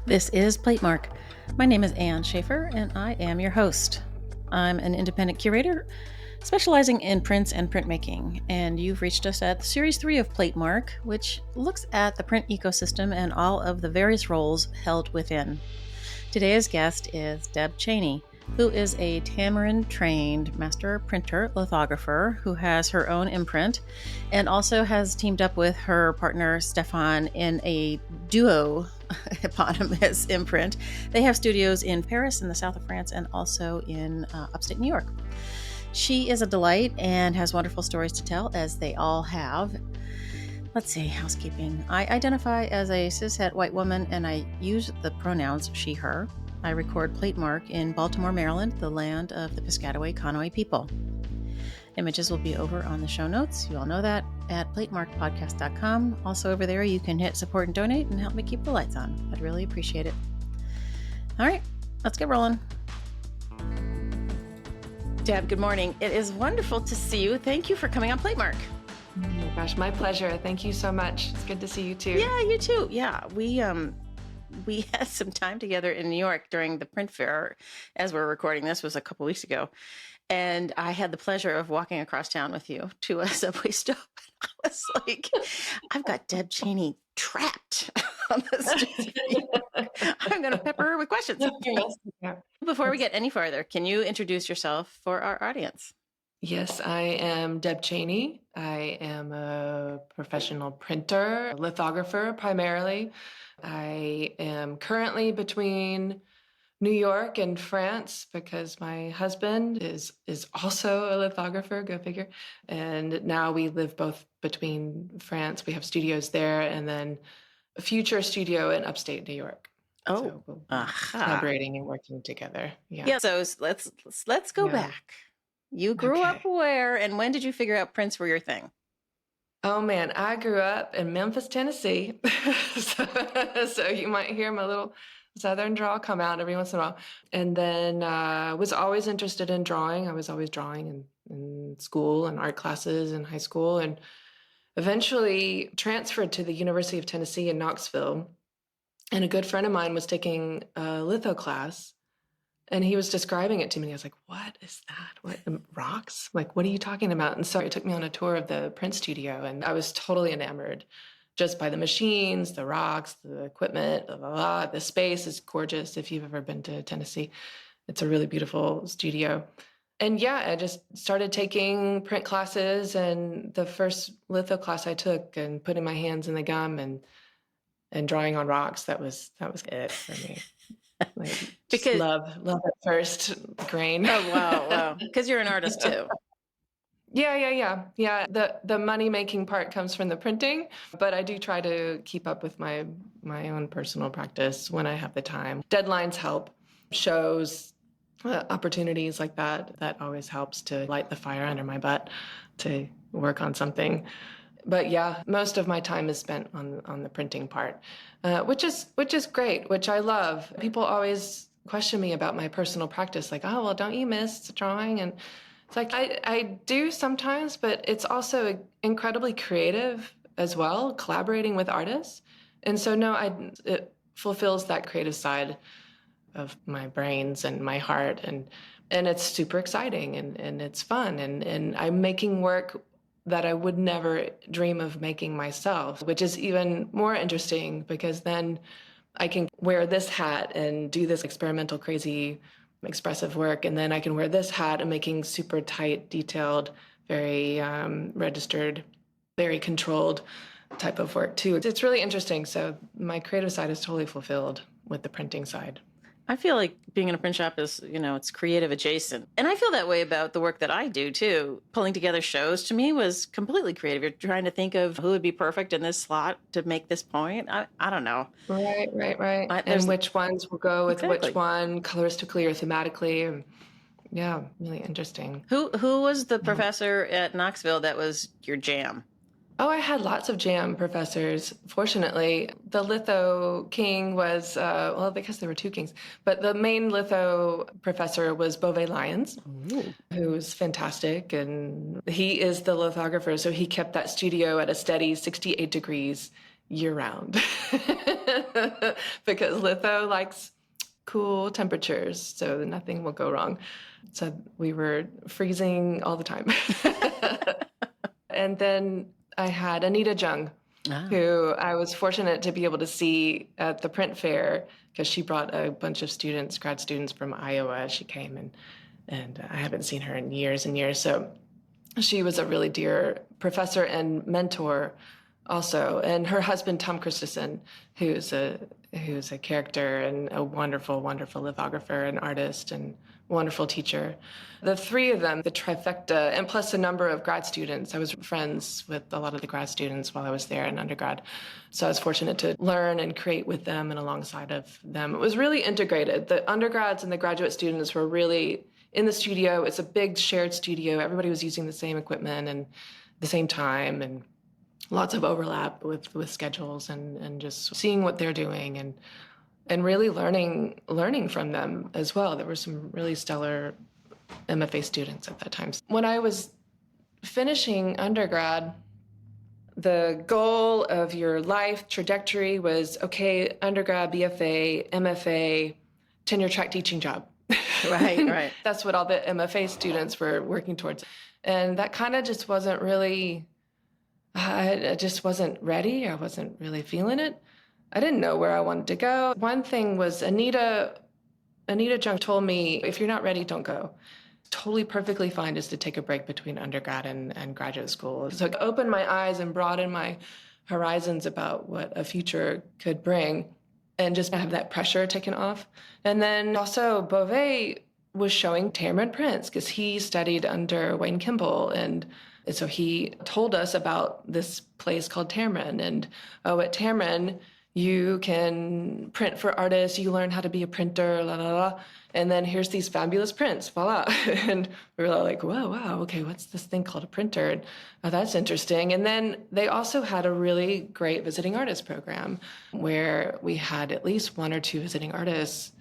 This is Platemark. My name is Ann Shafer, and I am your host. I'm an independent curator specializing in prints and printmaking, and you've reached us at Series 3 of Platemark, which looks at the print ecosystem and all of the various roles held within. Today's guest is Deb Chaney, who is a Tamarind-trained master printer lithographer who has her own imprint and also has teamed up with her partner Stéphane in a duo eponymous imprint. They have studios in Paris in the south of France and also in upstate New York. She is a delight and has wonderful stories to tell, as they all have. Let's see, housekeeping. I identify as a cishet white woman and I use the pronouns she, her. I record Platemark in Baltimore, Maryland, the land of the Piscataway Conoy people. Images will be over on the show notes. You all know that at platemarkpodcast.com. Also over there, you can hit support and donate and help me keep the lights on. I'd really appreciate it. All right, let's get rolling. Deb, good morning. It is wonderful to see you. Thank you for coming on Platemark. Oh my gosh, my pleasure. Thank you so much. It's good to see you too. Yeah, you too. Yeah, we had some time together in New York during the print fair. As we're recording this, was a couple weeks ago. And I had the pleasure of walking across town with you to a subway stop. I was like, I've got Deb Chaney trapped on the street. I'm going to pepper her with questions. Before we get any farther, can you introduce yourself for our audience? Yes, I am Deb Chaney. I am a professional printer, lithographer primarily. I am currently between New York and France because my husband is also a lithographer, go figure. And now we live both between France. We have studios there and then a future studio in upstate New York. Oh, so we'll be collaborating and working together. Yeah. So let's go back. You grew up where, and when did you figure out prints were your thing? Oh man, I grew up in Memphis, Tennessee. so you might hear my little Southern drawl come out every once in a while. And then was always interested in drawing. I was always drawing in school and art classes in high school, and eventually transferred to the University of Tennessee in Knoxville. And a good friend of mine was taking a litho class. And he was describing it to me. I was like, what is that? What, rocks? Like, what are you talking about? And so he took me on a tour of the print studio, and I was totally enamored just by the machines, the rocks, the equipment, blah, blah, blah. The space is gorgeous. If you've ever been to Tennessee, it's a really beautiful studio. And yeah, I just started taking print classes, and the first litho class I took and putting my hands in the gum and drawing on rocks, that was it for me. Like, because love at first grain. Oh, wow. Because you're an artist too. Yeah. The money making part comes from the printing, but I do try to keep up with my own personal practice when I have the time. Deadlines help, shows, opportunities like that always helps to light the fire under my butt to work on something. But yeah, most of my time is spent on the printing part, which is great, which I love. People always question me about my personal practice, like, oh, well, don't you miss drawing? And it's like, I do sometimes, but it's also incredibly creative as well, collaborating with artists. And so, no, it fulfills that creative side of my brains and my heart. And it's super exciting and it's fun. And I'm making work that I would never dream of making myself, which is even more interesting because then I can wear this hat and do this experimental, crazy, expressive work. And then I can wear this hat and making super tight, detailed, very registered, very controlled type of work too. It's really interesting. So my creative side is totally fulfilled with the printing side. I feel like being in a print shop is, it's creative adjacent. And I feel that way about the work that I do too. Pulling together shows to me was completely creative. You're trying to think of who would be perfect in this slot to make this point. I don't know. Right. And which ones will go with which one coloristically or thematically. Yeah, really interesting. Who was the professor at Knoxville that was your jam? Oh, I had lots of jam professors. Fortunately, the litho king was, because there were two kings, but the main litho professor was Beauvais Lyons, who's fantastic. And he is the lithographer. So he kept that studio at a steady 68 degrees year-round because litho likes cool temperatures, so nothing will go wrong. So we were freezing all the time. And then I had Anita Jung, who I was fortunate to be able to see at the print fair because she brought a bunch of students, grad students from Iowa. She came and I haven't seen her in years and years. So she was a really dear professor and mentor also. And her husband, Tom Christensen, who's a character and a wonderful, wonderful lithographer and artist and wonderful teacher. The three of them, the trifecta, and plus a number of grad students. I was friends with a lot of the grad students while I was there in undergrad. So I was fortunate to learn and create with them and alongside of them. It was really integrated. The undergrads and the graduate students were really in the studio. It's a big shared studio. Everybody was using the same equipment and the same time, and lots of overlap with schedules and just seeing what they're doing and really learning from them as well. There were some really stellar MFA students at that time. When I was finishing undergrad, the goal of your life trajectory was, okay, undergrad, BFA, MFA, tenure track teaching job. Right. That's what all the MFA students were working towards. And that kind of just wasn't really, I just wasn't ready. I wasn't really feeling it. I didn't know where I wanted to go. One thing was Anita Jung told me, if you're not ready, don't go. Totally perfectly fine just to take a break between undergrad and graduate school. So it opened my eyes and broadened my horizons about what a future could bring and just have that pressure taken off. And then also Beauvais was showing Tamarind prints because he studied under Wayne Kimball. And so he told us about this place called Tamarind. And at Tamarind, you can print for artists, you learn how to be a printer, la, la, la. And then here's these fabulous prints, voila. And we were like, whoa, wow, okay, what's this thing called a printer? And, oh, that's interesting. And then they also had a really great visiting artist program where we had at least one or two visiting artists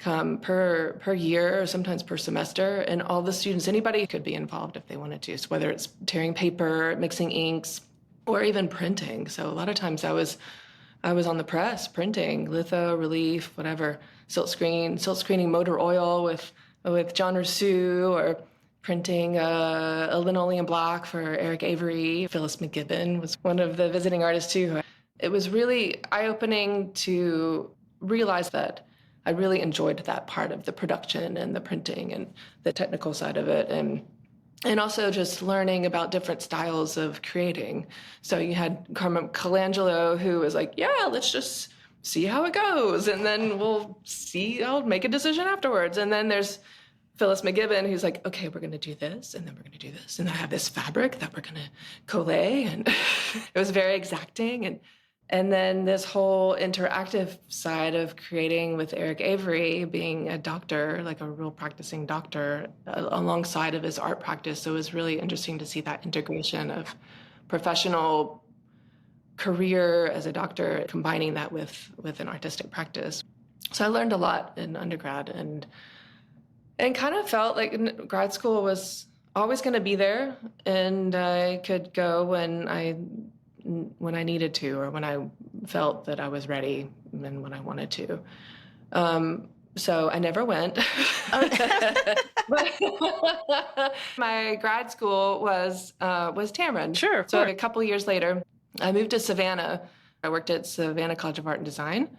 come per year or sometimes per semester. And all the students, anybody could be involved if they wanted to. So whether it's tearing paper, mixing inks, or even printing. So a lot of times I was on the press printing, litho, relief, whatever, silk screening motor oil with John Rousseau, or printing a linoleum block for Eric Avery. Phyllis McGibbon was one of the visiting artists too. It was really eye-opening to realize that I really enjoyed that part of the production and the printing and the technical side of it. And also just learning about different styles of creating. So you had Carmen Colangelo, who was like, yeah, let's just see how it goes. And then we'll see, I'll make a decision afterwards. And then there's Phyllis McGibbon, who's like, okay, we're going to do this, and then we're going to do this. And I have this fabric that we're going to collate. And it was very exacting. And then this whole interactive side of creating with Eric Avery, being a doctor, like a real practicing doctor, alongside of his art practice. So it was really interesting to see that integration of professional career as a doctor, combining that with an artistic practice. So I learned a lot in undergrad and kind of felt like grad school was always going to be there, and I could go when I needed to, or when I felt that I was ready and when I wanted to. So I never went. My grad school was Tamarind. Sure. So a couple years later, I moved to Savannah. I worked at Savannah College of Art and Design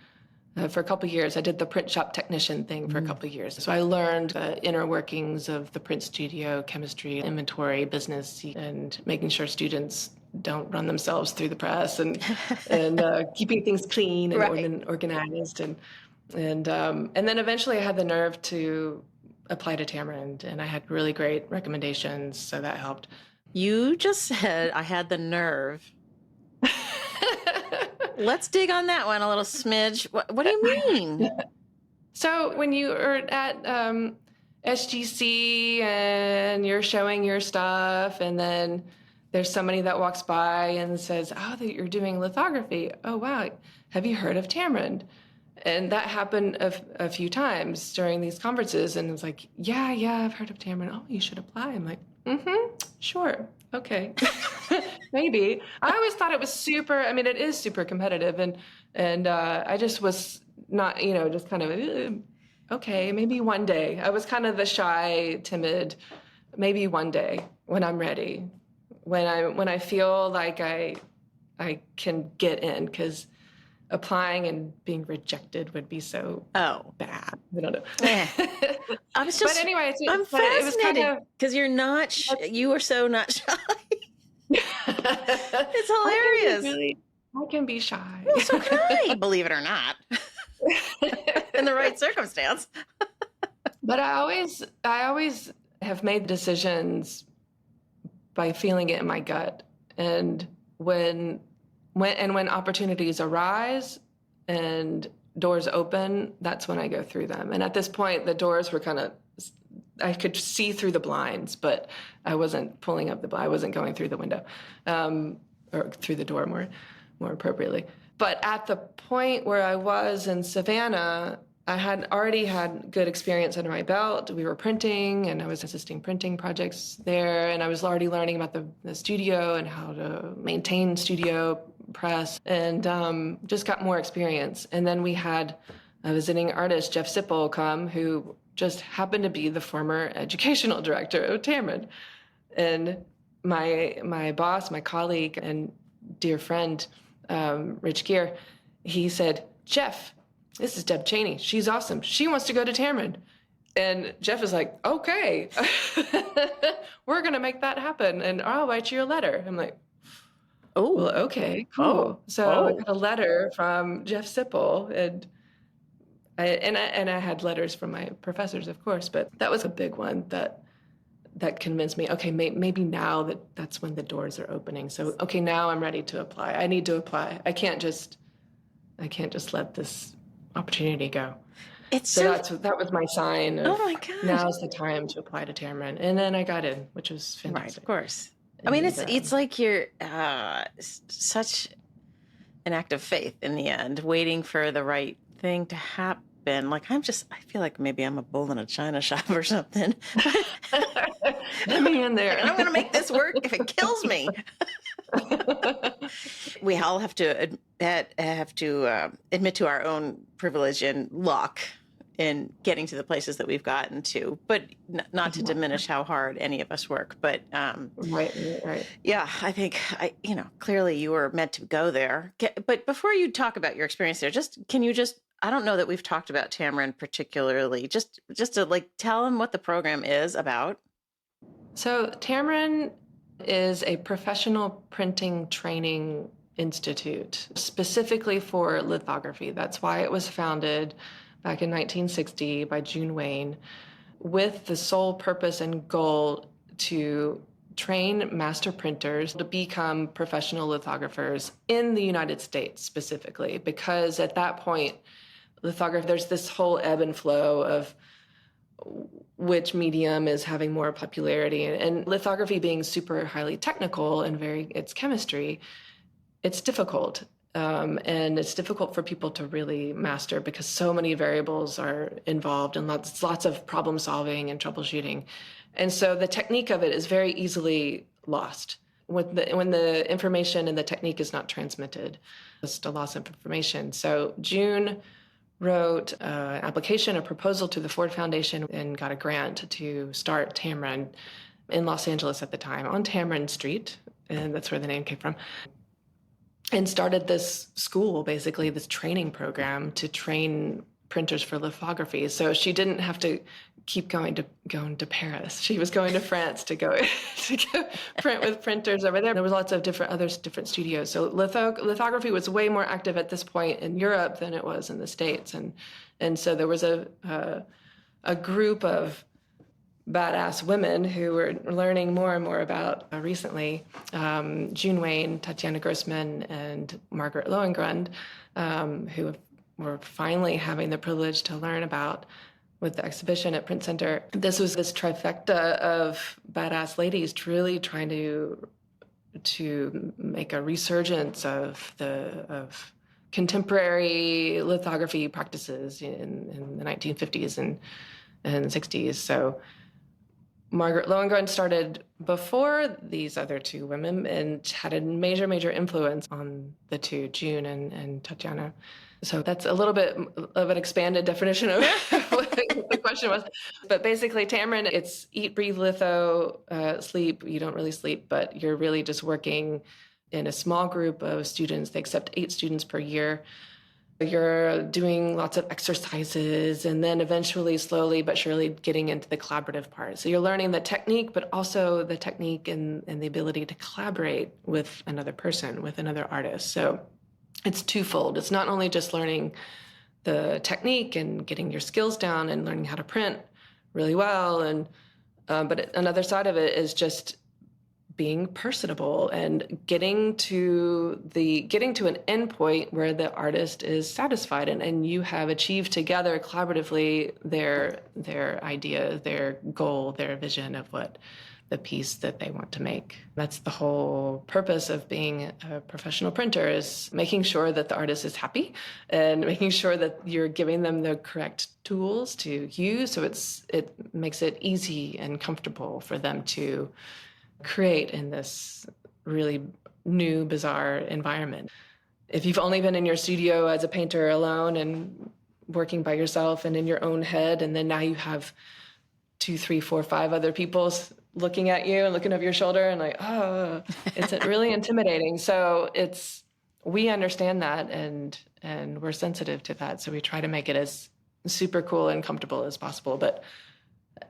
for a couple years. I did the print shop technician thing for a couple years. So I learned the inner workings of the print studio, chemistry, inventory, business, and making sure students don't run themselves through the press and keeping things clean and organized. And then eventually I had the nerve to apply to Tamarind, and I had really great recommendations, so that helped. You just said I had the nerve. Let's dig on that one a little smidge. What do you mean? So when you are at SGC and you're showing your stuff, and then there's somebody that walks by and says, oh, that you're doing lithography. Oh, wow. Have you heard of Tamarind? And that happened a few times during these conferences. And it was like, yeah, I've heard of Tamarind. Oh, you should apply. I'm like, sure. Okay. Maybe. I always thought it was super, I mean, it is super competitive. And I just was not, just kind of, okay, maybe one day. I was kind of the shy, timid, maybe one day when I'm ready, when I feel like I can get in, because applying and being rejected would be so bad. I don't know. I was But anyway, I'm fascinated because you're not, you are so not shy. It's hilarious. I can be shy. Well, so can I, believe it or not, in the right circumstance. But I always have made decisions by feeling it in my gut. And when opportunities arise and doors open, that's when I go through them. And at this point, the doors were I could see through the blinds, but I wasn't pulling up I wasn't going through the window, or through the door more appropriately. But at the point where I was in Savannah, I had already had good experience under my belt. We were printing, and I was assisting printing projects there, and I was already learning about the studio and how to maintain studio press, and just got more experience. And then we had a visiting artist, Jeff Sipple, come, who just happened to be the former educational director of Tamarind. And my boss, my colleague, and dear friend, Rich Gear, he said, "Jeff, this is Deb Chaney. She's awesome. She wants to go to Tamarind." And Jeff is like, "Okay, we're going to make that happen. And I'll write you a letter." I'm like, "Oh, well, okay, cool." So I got a letter from Jeff Sipple, and I had letters from my professors, of course, but that was a big one that convinced me, okay, maybe now that's when the doors are opening. So, okay, now I'm ready to apply. I need to apply. I can't just let this opportunity go. That was my sign of, oh my gosh, now's the time to apply to Tamarind. And then I got in, which was fantastic. Right, of course. I mean, it's like you're such an act of faith in the end, waiting for the right thing to happen. Like, I feel like maybe I'm a bull in a china shop or something. Let me in there. I'm going to make this work if it kills me. We all have to admit to our own privilege and luck in getting to the places that we've gotten to, but not to diminish how hard any of us work. But right. Yeah, I think clearly you were meant to go there. But before you talk about your experience there, I don't know that we've talked about Tamarind particularly. Just to tell them what the program is about. So Tamarind is a professional printing training institute specifically for lithography. That's why it was founded back in 1960 by June Wayne, with the sole purpose and goal to train master printers to become professional lithographers in the United States specifically, because at that point, lithography, there's this whole ebb and flow of which medium is having more popularity. And lithography being super highly technical and it's chemistry, it's difficult. And it's difficult for people to really master because so many variables are involved and lots of problem solving and troubleshooting. And so the technique of it is very easily lost when the information and the technique is not transmitted. It's just a loss of information. So June wrote an application, a proposal to the Ford Foundation, and got a grant to start Tamarind in Los Angeles at the time, on Tamarind Street, and that's where the name came from, and started this school, basically this training program to train printers for lithography. So she didn't have to keep going to Paris. She was going to France to go print with printers over there. There was lots of different studios. So lithography was way more active at this point in Europe than it was in the States. And so there was a group of badass women who were learning more and more about recently, June Wayne, Tatiana Grossman, and Margaret Lohengrund, who were finally having the privilege to learn about with the exhibition at Print Center. This was this trifecta of badass ladies truly trying to make a resurgence of contemporary lithography practices in the 1950s and 60s. So Margaret Lohengrin started before these other two women and had a major, major influence on the two, June and Tatiana. So that's a little bit of an expanded definition of what the question was. But basically, Tamarind, it's eat, breathe, litho, sleep. You don't really sleep, but you're really just working in a small group of students. They accept 8 students per year. You're doing lots of exercises and then eventually, slowly but surely, getting into the collaborative part. So you're learning the technique, but also the technique and the ability to collaborate with another person, with another artist. So it's twofold. It's not only just learning the technique and getting your skills down and learning how to print really well, and but another side of it is just being personable and getting to an endpoint where the artist is satisfied and you have achieved together collaboratively their idea, their goal, their vision of what the piece that they want to make. That's the whole purpose of being a professional printer, is making sure that the artist is happy and making sure that you're giving them the correct tools to use, so it makes it easy and comfortable for them to create in this really new, bizarre environment. If you've only been in your studio as a painter alone and working by yourself and in your own head, and then now you have 2, 3, 4, 5 other people looking at you and looking over your shoulder and like, oh, it's really intimidating. So we understand that and we're sensitive to that. So we try to make it as super cool and comfortable as possible, but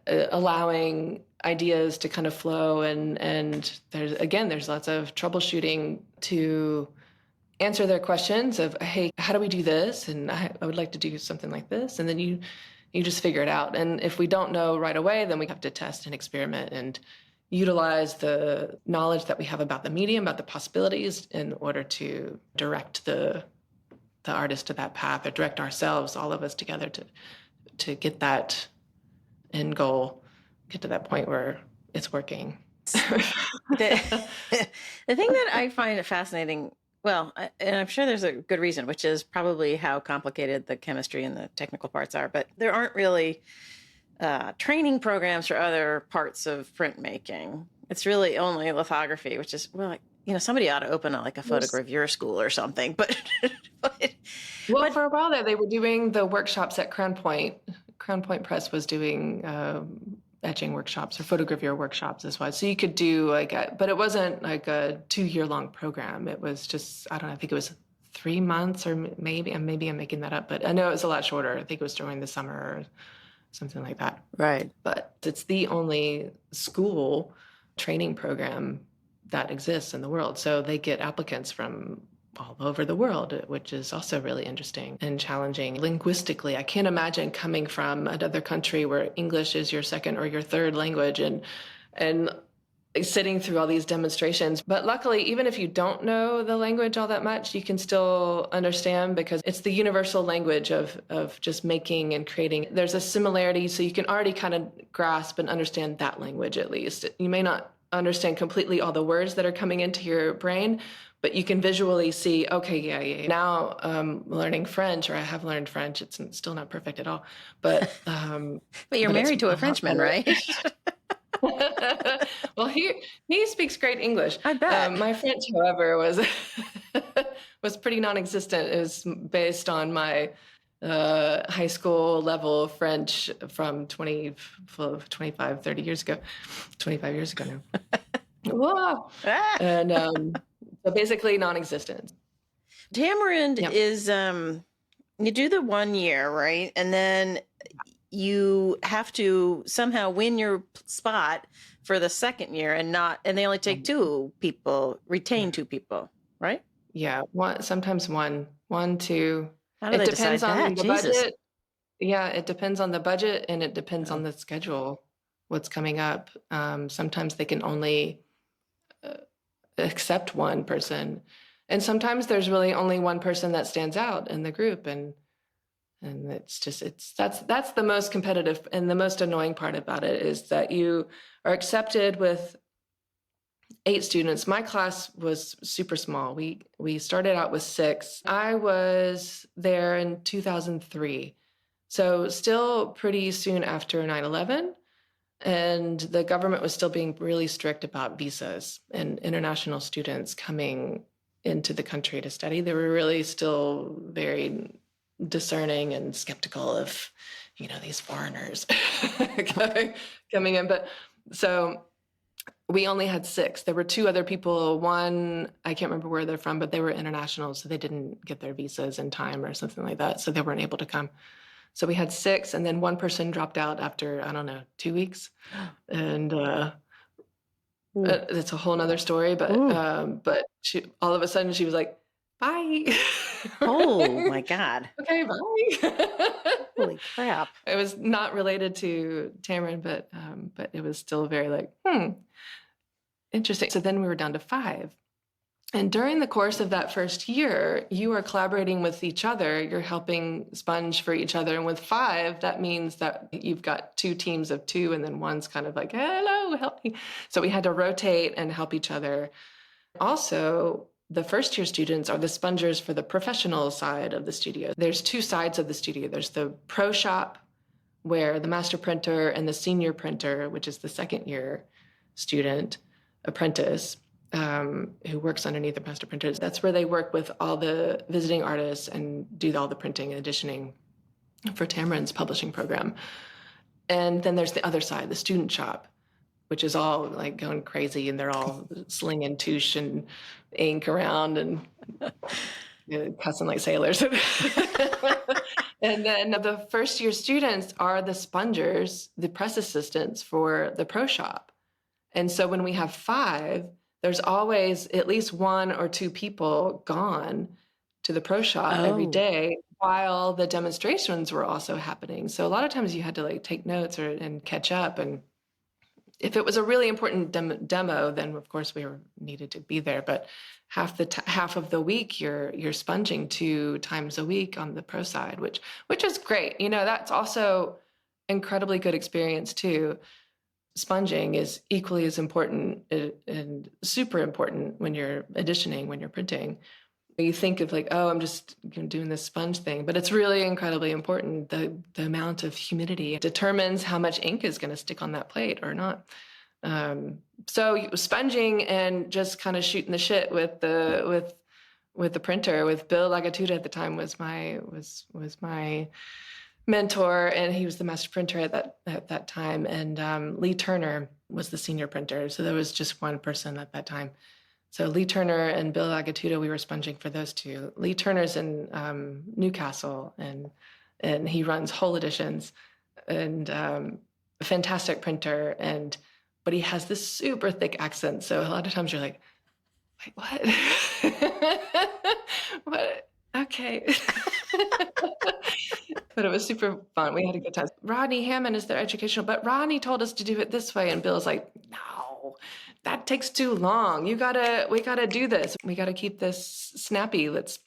allowing ideas to kind of flow, and there's lots of troubleshooting to answer their questions of, hey, how do we do this? And I would like to do something like this. And then you just figure it out. And if we don't know right away, then we have to test and experiment and utilize the knowledge that we have about the medium, about the possibilities, in order to direct the artist to that path, or direct ourselves, all of us together, to get that end goal, get to that point where it's working. The thing that I find fascinating, well, and I'm sure there's a good reason, which is probably how complicated the chemistry and the technical parts are, but there aren't really training programs for other parts of printmaking. It's really only lithography, which is, well, somebody ought to open a photogravure school or something. But for a while there, they were doing the workshops at Crown Point. Crown Point Press was doing etching workshops or photogravure workshops as well. So you could do but it wasn't like a 2-year-long program. It was just, I don't know, I think it was 3 months, or maybe I'm making that up, but I know it was a lot shorter. I think it was during the summer or something like that. Right. But it's the only school training program that exists in the world. So they get applicants from all over the world, which is also really interesting and challenging linguistically. I can't imagine coming from another country where English is your second or your third language and sitting through all these demonstrations. But luckily, even if you don't know the language all that much, you can still understand, because it's the universal language of just making and creating. There's a similarity, so you can already kind of grasp and understand that language at least. You may not understand completely all the words that are coming into your brain, but you can visually see, okay, yeah. Now learning French, or I have learned French. It's still not perfect at all, but but you're married to a Frenchman, right? Well, he speaks great English. I bet. My French, however, was pretty non-existent. It was based on my high school level French from 25, 30 years ago, 25 years ago now. Whoa. And so basically non-existent. Tamarind is, you do the 1 year, right? And then you have to somehow win your spot for the second year, and they only take 2 people, retain 2 people, right? Yeah, sometimes one, 2. How do they decide that? The budget. Yeah, it depends on the budget, and it depends on the schedule, what's coming up. Sometimes they can only accept one person, and sometimes there's really only one person that stands out in the group, and that's the most competitive and the most annoying part about it, is that you are accepted with 8 students. My class was super small. We started out with 6. I was there in 2003, so still pretty soon after 9/11. And the government was still being really strict about visas and international students coming into the country to study. They were really still very discerning and skeptical of, these foreigners coming in. But so we only had 6. There were 2 other people. One, I can't remember where they're from, but they were international, so they didn't get their visas in time or something like that. So they weren't able to come. So we had 6, and then one person dropped out after, I don't know, 2 weeks. And it's a whole nother story, but all of a sudden she was like, bye. Oh my God. Okay, bye. Holy crap. It was not related to Tamarind, but it was still very interesting. So then we were down to 5. And during the course of that first year, you are collaborating with each other. You're helping sponge for each other. And with 5, that means that you've got 2 teams of 2, and then one's kind of like, hello, help me. So we had to rotate and help each other. Also, the first year students are the spongers for the professional side of the studio. There's 2 sides of the studio. There's the pro shop, where the master printer and the senior printer, which is the second year student apprentice, who works underneath the master printers. That's where they work with all the visiting artists and do all the printing and editioning for Tamarind's publishing program. And then there's the other side, the student shop, which is all like going crazy, and they're all slinging touche and ink around and cussing like sailors. And then the first year students are the spongers, the press assistants for the pro shop. And so when we have 5, there's always at least 1 or 2 people gone to the pro shop every day while the demonstrations were also happening. So a lot of times you had to take notes and catch up. And if it was a really important demo, then of course we needed to be there. But half of the week you're sponging 2 times a week on the pro side, which is great. That's also incredibly good experience too. Sponging is equally as important and super important when you're editioning, when you're printing. You think of I'm just doing this sponge thing, but it's really incredibly important. The amount of humidity determines how much ink is going to stick on that plate or not. So sponging and just kind of shooting the shit with the printer, with Bill Lagatuda at the time was my mentor, and he was the master printer at that time. And Lee Turner was the senior printer. So there was just one person at that time. So Lee Turner and Bill Lagatuda, we were sponging for those 2. Lee Turner's in Newcastle, and he runs Whole Editions, and a fantastic printer. But he has this super thick accent. So a lot of times you're like, wait, what? What? Okay. But it was super fun. We had a good time. Rodney Hammond is their educational, but Rodney told us to do it this way. And Bill's like, no, that takes too long. We gotta do this. We gotta keep this snappy. Let's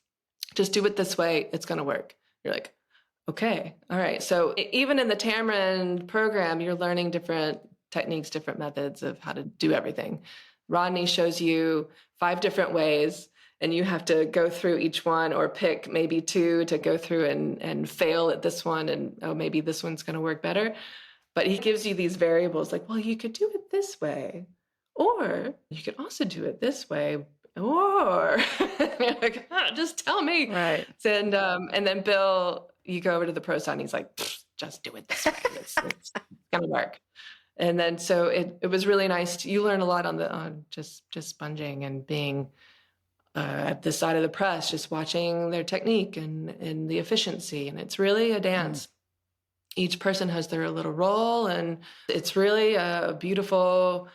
just do it this way. It's gonna work. You're like, okay, all right. So even in the Tamarind program, you're learning different techniques, different methods of how to do everything. Rodney shows you 5 different ways, and you have to go through each one or pick maybe 2 to go through and fail at this one. And, maybe this one's going to work better. But he gives you these variables like, well, you could do it this way, or you could also do it this way, or you're like, just tell me. Right. And then Bill, you go over to the pro side and he's like, just do it this way. It's going to work. And then, so it was really nice. You learn a lot on just sponging and being at the side of the press, just watching their technique and the efficiency. And it's really a dance. Each person has their little role, and it's really a beautiful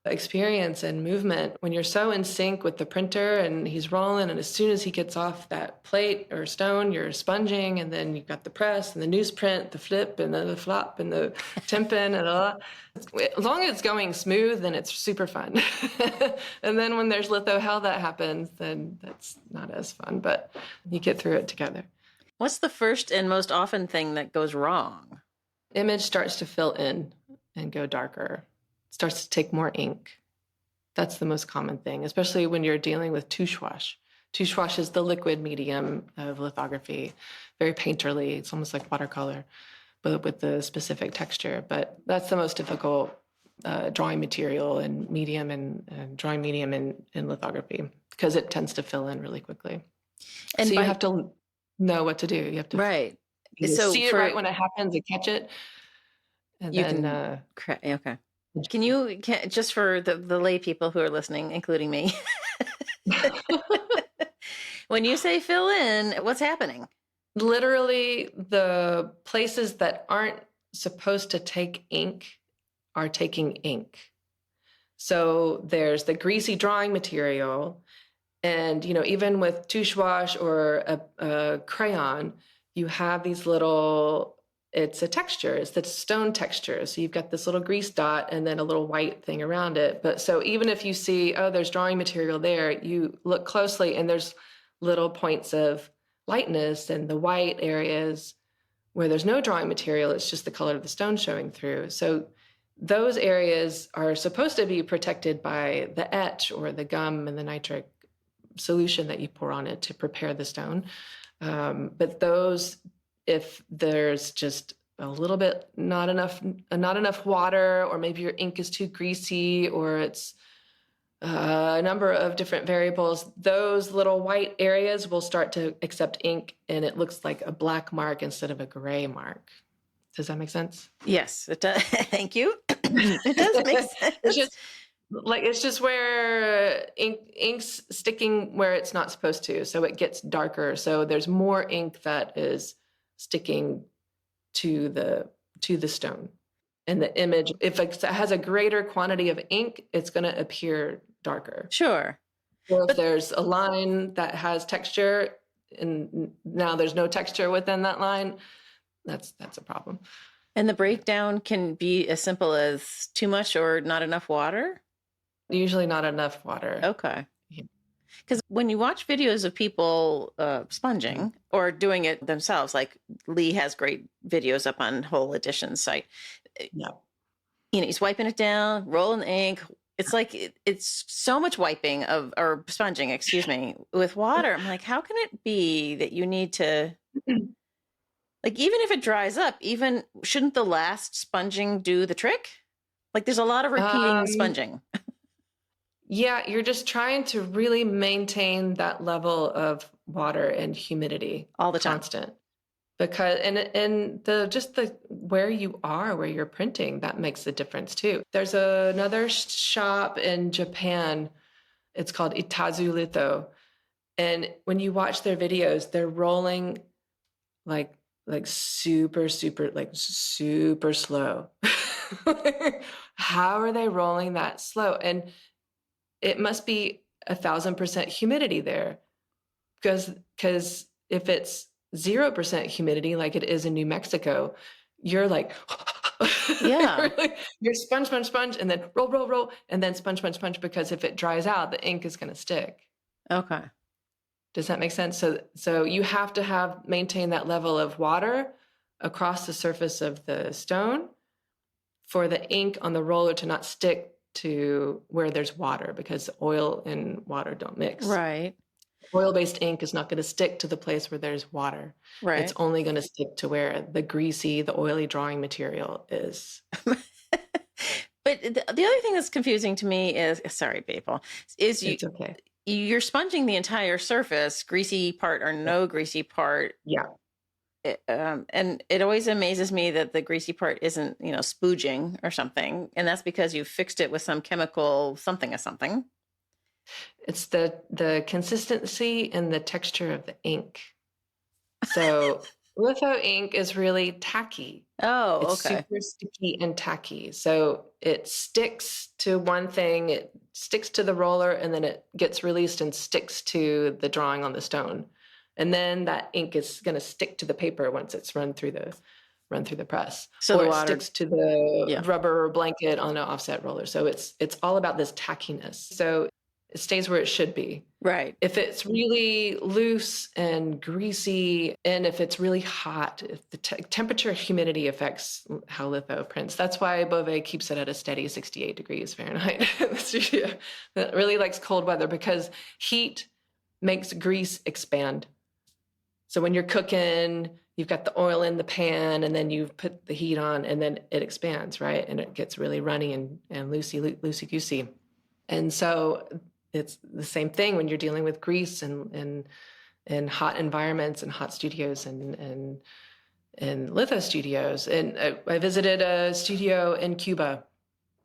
experience and movement when you're so in sync with the printer and he's rolling, and as soon as he gets off that plate or stone, you're sponging, and then you've got the press and the newsprint, the flip and the flop and the tempin and all. As long as it's going smooth, then it's super fun. And then when there's litho hell that happens, then that's not as fun, but you get through it together. What's the first and most often thing that goes wrong? Image starts to fill in and go darker. Starts to take more ink. That's the most common thing, especially when you're dealing with touche wash. Touche wash is the liquid medium of lithography, very painterly. It's almost like watercolor. but with the specific texture. But that's the most difficult drawing material and medium and drawing medium in lithography, because it tends to fill in really quickly. And so you have to know what to do. You have to right. you So see it right when it happens and catch it. And you then okay. Can you just for the lay people who are listening, including me, when you say fill in, what's happening? literally the places that aren't supposed to take ink are taking ink. So there's the greasy drawing material, and even with touche wash or a crayon, you have these little, it's a texture, it's the stone texture. So you've got this little grease dot and then a little white thing around it. But so even if you see, oh, there's drawing material there, you look closely and there's little points of lightness in the white areas where there's no drawing material. It's just the color of the stone showing through. So those areas are supposed to be protected by the etch or the gum and the nitric solution that you pour on it to prepare the stone. But those, if there's just a little bit, not enough water, or maybe your ink is too greasy, or it's a number of different variables, those little white areas will start to accept ink, and it looks like a black mark instead of a gray mark. Does that make sense? Yes, it does. Thank you. It does make sense. It's just where ink's sticking where it's not supposed to, so it gets darker. So there's more ink that is sticking to the stone. And the image, if it has a greater quantity of ink, it's going to appear darker. Sure. So if there's a line that has texture and now there's no texture within that line, that's a problem. And the breakdown can be as simple as too much or not enough water? Usually not enough water. Okay. Because when you watch videos of people sponging or doing it themselves, like Lee has great videos up on Whole Editions site. Yeah. He's wiping it down, rolling the ink. It's like it's so much wiping or sponging, excuse me, with water. I'm like, how can it be that you need to, like, even if it dries up, shouldn't the last sponging do the trick? Like, there's a lot of repeating sponging. Yeah, you're just trying to really maintain that level of water and humidity all the time. Constant. Because and the where you are, where you're printing, that makes the difference too. There's another shop in Japan. It's called Itazu Litho. And when you watch their videos, they're rolling like super slow. How are they rolling that slow? And it must be 1,000% humidity there, because if it's 0% humidity, like it is in New Mexico, you're like, yeah, you're sponge, and then roll, and then sponge, because if it dries out, the ink is going to stick. Okay. Does that make sense? So you have to maintain that level of water across the surface of the stone for the ink on the roller to not stick to where there's water, because oil and water don't mix. Right. Oil-based ink is not going to stick to the place where there's water. Right. It's only going to stick to where the oily drawing material is. But the other thing that's confusing to me is, sorry, people, is It's okay. You're sponging the entire surface, greasy part or no greasy part. Yeah. And it always amazes me that the greasy part isn't, spooging or something. And that's because you fixed it with some chemical something or something. It's the consistency and the texture of the ink. So litho ink is really tacky. Oh, it's okay. Super sticky and tacky. So it sticks to one thing, it sticks to the roller, and then it gets released and sticks to the drawing on the stone. And then that ink is going to stick to the paper once it's run through the press. So or it sticks to the rubber blanket on an offset roller. So it's all about this tackiness. So it stays where it should be. Right. If it's really loose and greasy, and if it's really hot, if the temperature humidity affects how litho prints. That's why Beauvais keeps it at a steady 68 degrees Fahrenheit. It really likes cold weather because heat makes grease expand. So when you're cooking, you've got the oil in the pan, and then you put the heat on, and then it expands, right? And it gets really runny and loosey-goosey. And so it's the same thing when you're dealing with grease and hot environments and hot studios and litho studios. And I visited a studio in Cuba,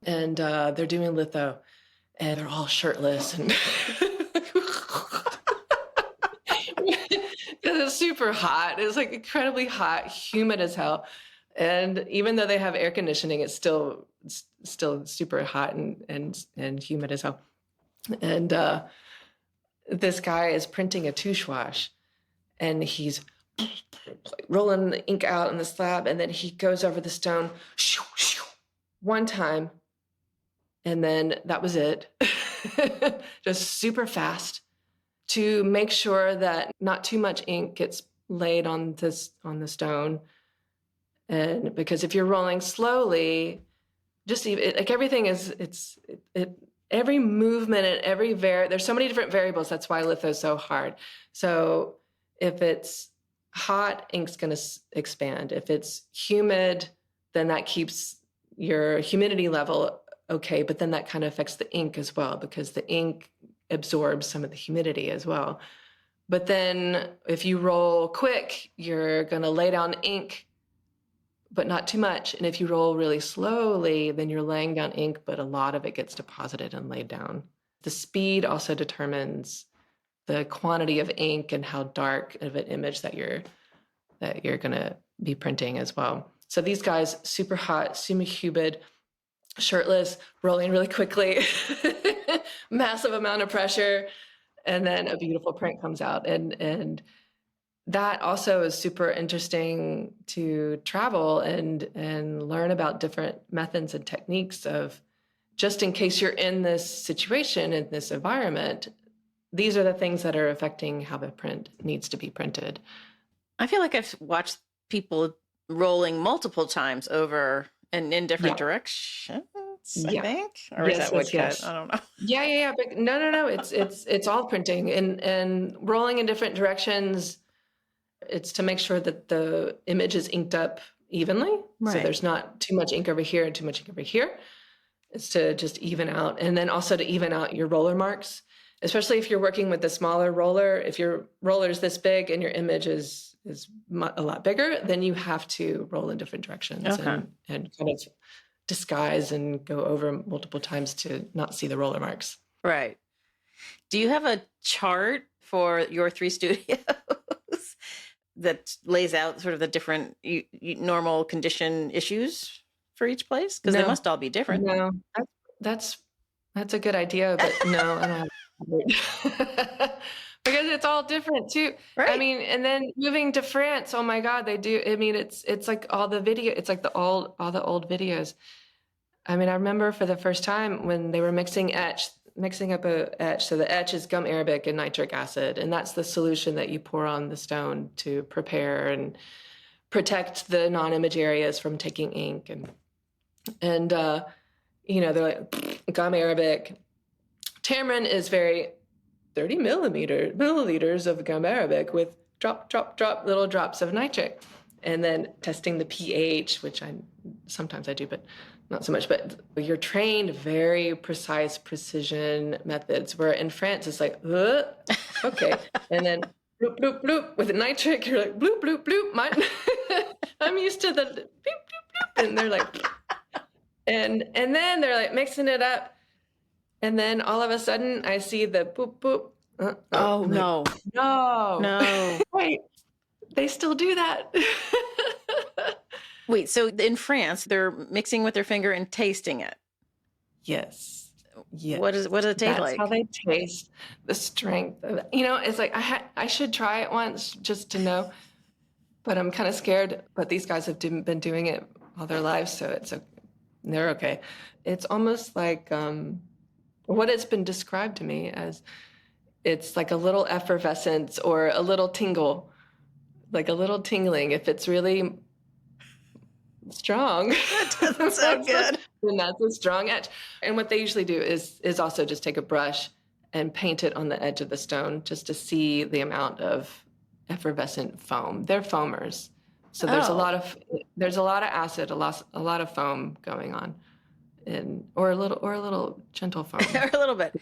and they're doing litho, and they're all shirtless and it's super hot. It's like incredibly hot, humid as hell. And even though they have air conditioning, it's still super hot and humid as hell. And this guy is printing a touche wash, and he's rolling the ink out on the slab, and then he goes over the stone one time, and then that was it. Just super fast to make sure that not too much ink gets laid on the stone. And because if you're rolling slowly, just even, like everything is, every movement and every there's so many different variables. That's why litho is so hard. So if it's hot, ink's going to expand. If it's humid, then that keeps your humidity level okay, but then that kind of affects the ink as well, because the ink absorbs some of the humidity as well. But then if you roll quick, you're going to lay down ink, but not too much. And if you roll really slowly, then you're laying down ink, but a lot of it gets deposited and laid down. The speed also determines the quantity of ink and how dark of an image that you're going to be printing as well. So these guys, super hot, super humid, shirtless, rolling really quickly, massive amount of pressure, and then a beautiful print comes out. And that also is super interesting to travel and learn about different methods and techniques of, just in case you're in this situation, in this environment, these are the things that are affecting how the print needs to be printed. I feel like I've watched people rolling multiple times over and in different directions, I think. Or is that woodcut? I don't know. Yeah. But no. It's all printing and rolling in different directions. It's to make sure that the image is inked up evenly. Right. So there's not too much ink over here and too much ink over here. It's to just even out. And then also to even out your roller marks, especially if you're working with a smaller roller. If your roller is this big and your image is a lot bigger, then you have to roll in different directions and kind of disguise and go over multiple times to not see the roller marks. Right. Do you have a chart for your 3 studios that lays out sort of the different normal condition issues for each place? Because they must all be different. No, that's a good idea, but no, I don't have because it's all different too. Right. I mean, and then moving to France, oh my God, they do. I mean, it's like all the video, it's like all the old videos. I mean, I remember for the first time when they were mixing up a etch. So the etch is gum arabic and nitric acid, and that's the solution that you pour on the stone to prepare and protect the non-image areas from taking ink. And they're like gum arabic. Tamarind is very 30 milliliters of gum arabic with drop, little drops of nitric. And then testing the pH, which sometimes I do, but not so much. But you're trained very precise precision methods, where in France it's like, okay. And then bloop, bloop, bloop. With the nitric, you're like, bloop, bloop, bloop. I'm used to the bloop, bloop, bloop. And they're like, and then they're like mixing it up. And then all of a sudden I see the boop, boop. Oh, no. No. Wait, they still do that. Wait, so in France, they're mixing with their finger and tasting it? Yes. What does it taste like? That's how they taste the strength of it. It's like I should try it once just to know, but I'm kind of scared. But these guys have been doing it all their lives, so they're okay. It's almost like what it's been described to me as, it's like a little effervescence or a little tingle, like a little tingling. If it's really strong, that doesn't sound good. Then that's a strong etch. And what they usually do is also just take a brush and paint it on the edge of the stone just to see the amount of effervescent foam. They're foamers. So Oh, there's a lot of acid, a lot of foam going on, or a little gentle foam. a little bit.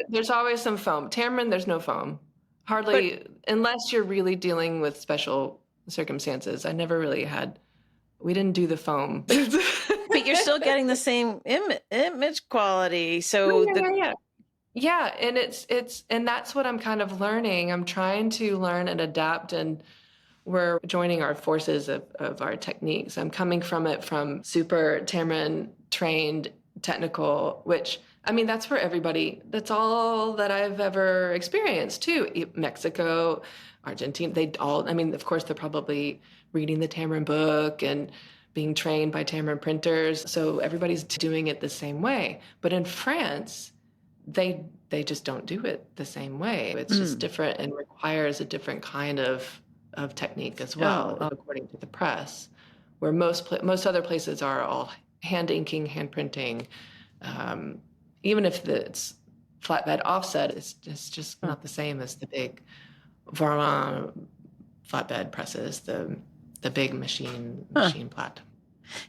There's always some foam. Tamarind, there's no foam. But Hardly, unless you're really dealing with special circumstances. We didn't do the foam. but you're still getting the same image quality. So Yeah, yeah, yeah. Yeah, and and that's what I'm kind of learning. I'm trying to learn and adapt, and we're joining our forces of our techniques. I'm coming from it from super Tamarind-trained technical, which, I mean, that's for everybody. That's all that I've ever experienced too. Mexico, Argentina, I mean, of course, they're probably reading the Tamarind book and being trained by Tamarind printers. So everybody's doing it the same way. But in France, they just don't do it the same way. It's just different and requires a different kind of technique as well, according to the press, where most other places are all hand inking, hand printing. Even if it's flatbed offset, it's just not the same as the big Varan flatbed presses, the big machine plat.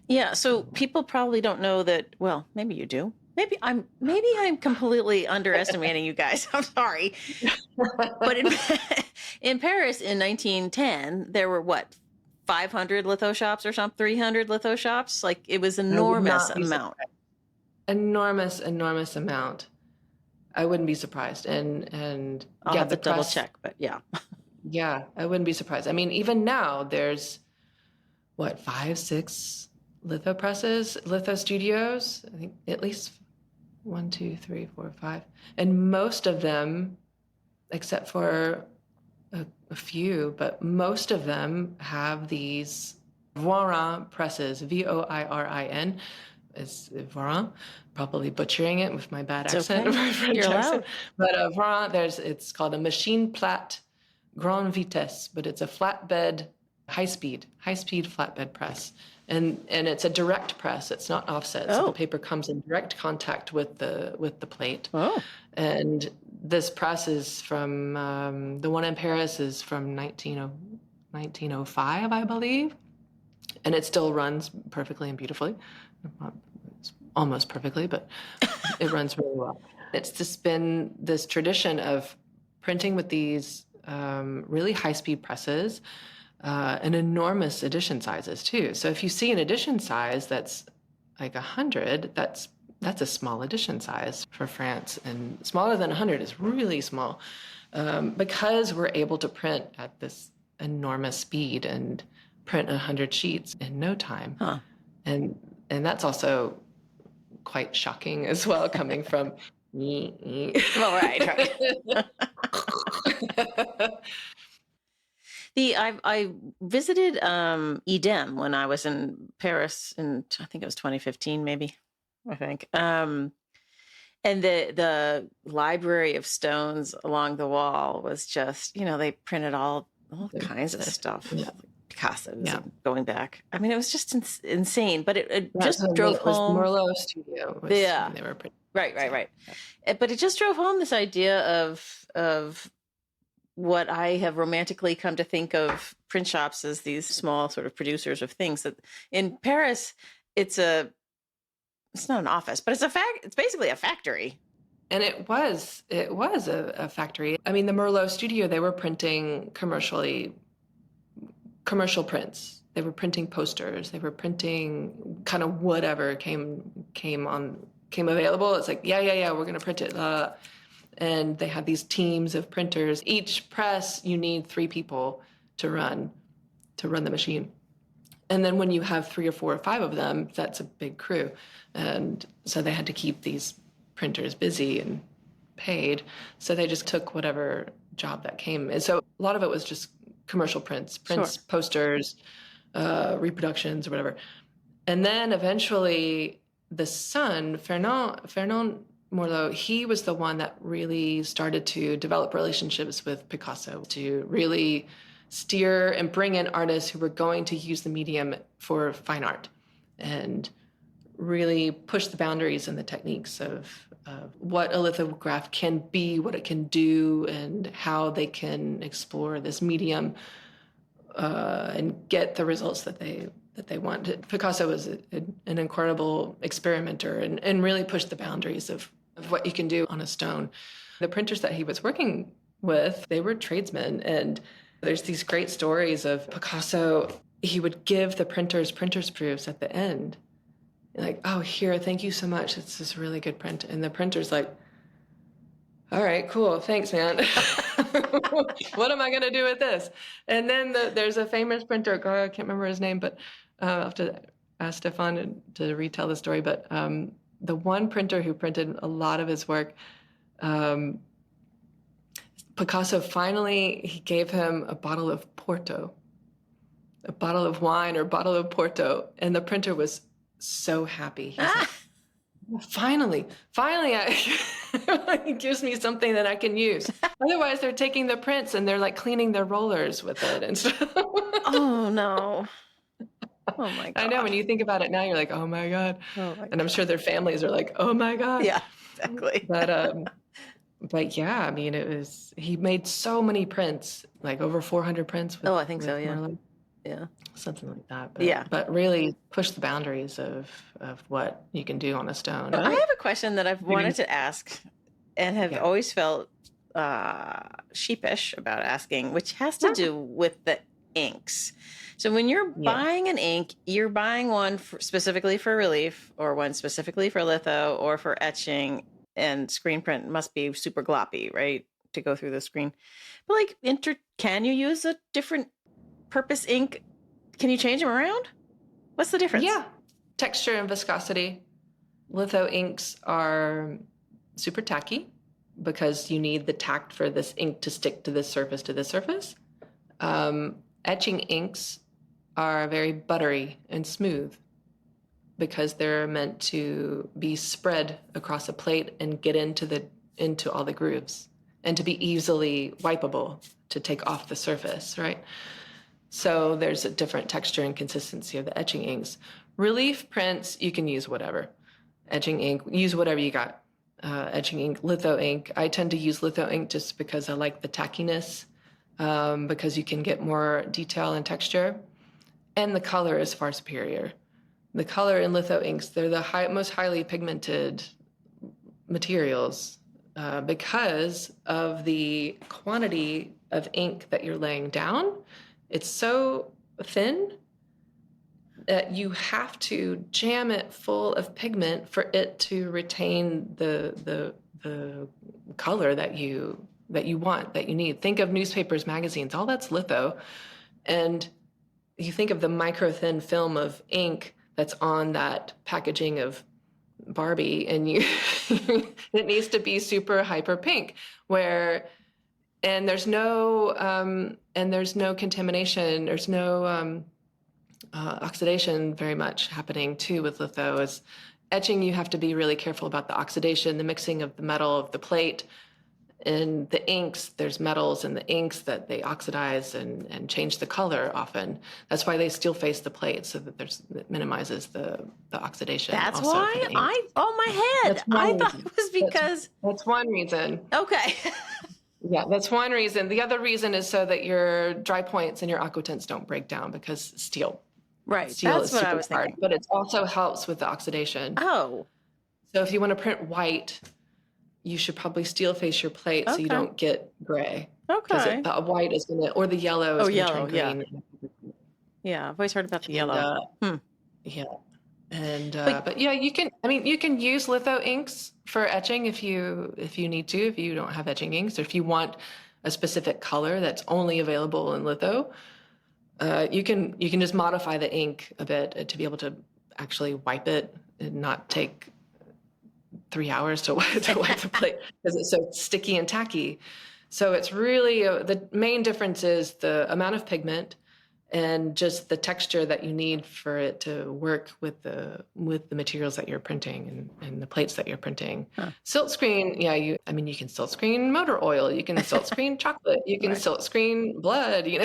yeah, so people probably don't know that. Well, maybe you do. Maybe I'm completely underestimating you guys. I'm sorry. But in Paris in 1910, there were what, 500 litho shops or something, 300 litho shops? Like it was I would enormous not be amount. surprised. Enormous amount. I wouldn't be surprised. And I'll yeah, have the to double press, check, but yeah. yeah, I wouldn't be surprised. I mean, even now there's what, 5, 6 litho presses, litho studios. I think at least 1, 2, 3, 4, 5. And most of them, except for a few, but most of them have these Voirin presses, Voirin, is Voirin, probably butchering it with my bad It's accent, okay. my French You're accent. allowed. But Voirin, it's called a machine plate grande vitesse, but it's a flatbed, high speed flatbed press. And it's a direct press. It's not offset. So the Oh. paper comes in direct contact with the plate. Oh. And this press is from, the one in Paris is from 1905, I believe. And it still runs perfectly and beautifully. Almost perfectly, but it runs really well. It's just been this tradition of printing with these really high-speed presses and enormous edition sizes too. So if you see an edition size that's like 100, that's a small edition size for France, and smaller than 100 is really small, because we're able to print at this enormous speed and print 100 sheets in no time. Huh. And that's also quite shocking as well, coming from me. Well, right. I visited EDEM when I was in Paris in, I think it was 2015, maybe. I think. And the library of stones along the wall was just, they printed all kinds of stuff. Yeah. Picasso's Yeah. and going back. I mean, it was just insane, but it just So drove it was home. Merlot Studio. Yeah. When they were printing. Right. But it just drove home this idea of what I have romantically come to think of print shops as these small sort of producers of things. That in Paris, it's not an office, but it's basically a factory. And it was a factory. I mean, the Merlot Studio, they were printing commercial prints. They were printing posters. They were printing kind of whatever came available. It's like, yeah, we're going to print it. And they had these teams of printers. Each press, you need 3 people to run the machine. And then when you have 3 or 4 or 5 of them, that's a big crew. And so they had to keep these printers busy and paid. So they just took whatever job that came. And so a lot of it was just commercial prints, Sure. posters, reproductions or whatever. And then eventually the son, Fernand Morlot, he was the one that really started to develop relationships with Picasso, to really steer and bring in artists who were going to use the medium for fine art and really push the boundaries and the techniques of what a lithograph can be, what it can do, and how they can explore this medium and get the results that they want. Picasso was an incredible experimenter and really pushed the boundaries of what you can do on a stone. The printers that he was working with, they were tradesmen, and there's these great stories of Picasso. He would give the printers proofs at the end. Like, oh, here, thank you so much. It's this really good print. And the printer's like, all right, cool. Thanks, man. What am I going to do with this? And then there's a famous printer. God, I can't remember his name, but I'll have to ask Stéphane to retell the story. But the one printer who printed a lot of his work, Picasso finally, he gave him a bottle of Porto, a bottle of wine or a bottle of Porto. And the printer was so happy. He's like, finally, it gives me something that I can use. Otherwise, they're taking the prints and they're like cleaning their rollers with it and stuff. Oh, no. Oh, my God. I know. When you think about it now, you're like, oh, my God. Oh, my and I'm sure their families are like, oh, my God. Yeah, exactly. But yeah, I mean, he made so many prints, like over 400 prints. I think so, yeah. Merlin. Yeah. Something like that. But really push the boundaries of what you can do on a stone. I have a question that I've wanted to ask and have always felt sheepish about asking, which has to do with the inks. So when you're buying an ink, you're buying one specifically for relief or one specifically for litho or for etching, and screen print must be super gloppy, right, to go through the screen. But like, can you use a different purpose ink? Can you change them around? What's the difference? Yeah, texture and viscosity. Litho inks are super tacky because you need the tact for this ink to stick to this surface. Etching inks are very buttery and smooth because they're meant to be spread across a plate and get into all the grooves and to be easily wipeable to take off the surface, right? So there's a different texture and consistency of the etching inks. Relief prints, you can use whatever. Etching ink, use whatever you got. Etching ink, litho ink. I tend to use litho ink just because I like the tackiness, because you can get more detail and texture. And the color is far superior. The color in litho inks, they're the most highly pigmented materials because of the quantity of ink that you're laying down. It's so thin that you have to jam it full of pigment for it to retain the color that you want, that you need. Think of newspapers, magazines, all that's litho. And you think of the micro thin film of ink that's on that packaging of Barbie, and it needs to be super hyper pink, and there's no contamination, there's no oxidation very much happening too with litho. As etching, you have to be really careful about the oxidation, the mixing of the metal of the plate. In the inks, there's metals in the inks that they oxidize and change the color often. That's why they steel face the plate, so that it minimizes the oxidation. That's why my head. I thought it was because that's one reason. Okay. Yeah, that's one reason. The other reason is so that your dry points and your aquatints don't break down because steel. Right. Steel that's is what I super was hard, thinking. but it also helps with the oxidation. Oh. So if you want to print white, you should probably steel face your plate so you don't get gray. Okay. Because the white is going to, or the yellow is going to turn green. Yeah, I've always heard about the yellow. Yeah. And but yeah, you can use litho inks for etching if you need to, if you don't have etching inks, or if you want a specific color that's only available in litho. You can just modify the ink a bit to be able to actually wipe it and not take 3 hours to wipe the plate because it's so sticky and tacky. So it's really the main difference is the amount of pigment and just the texture that you need for it to work with the materials that you're printing and the plates that you're printing. Silk screen, you can silk screen motor oil, you can silk screen chocolate, you can silk screen blood, you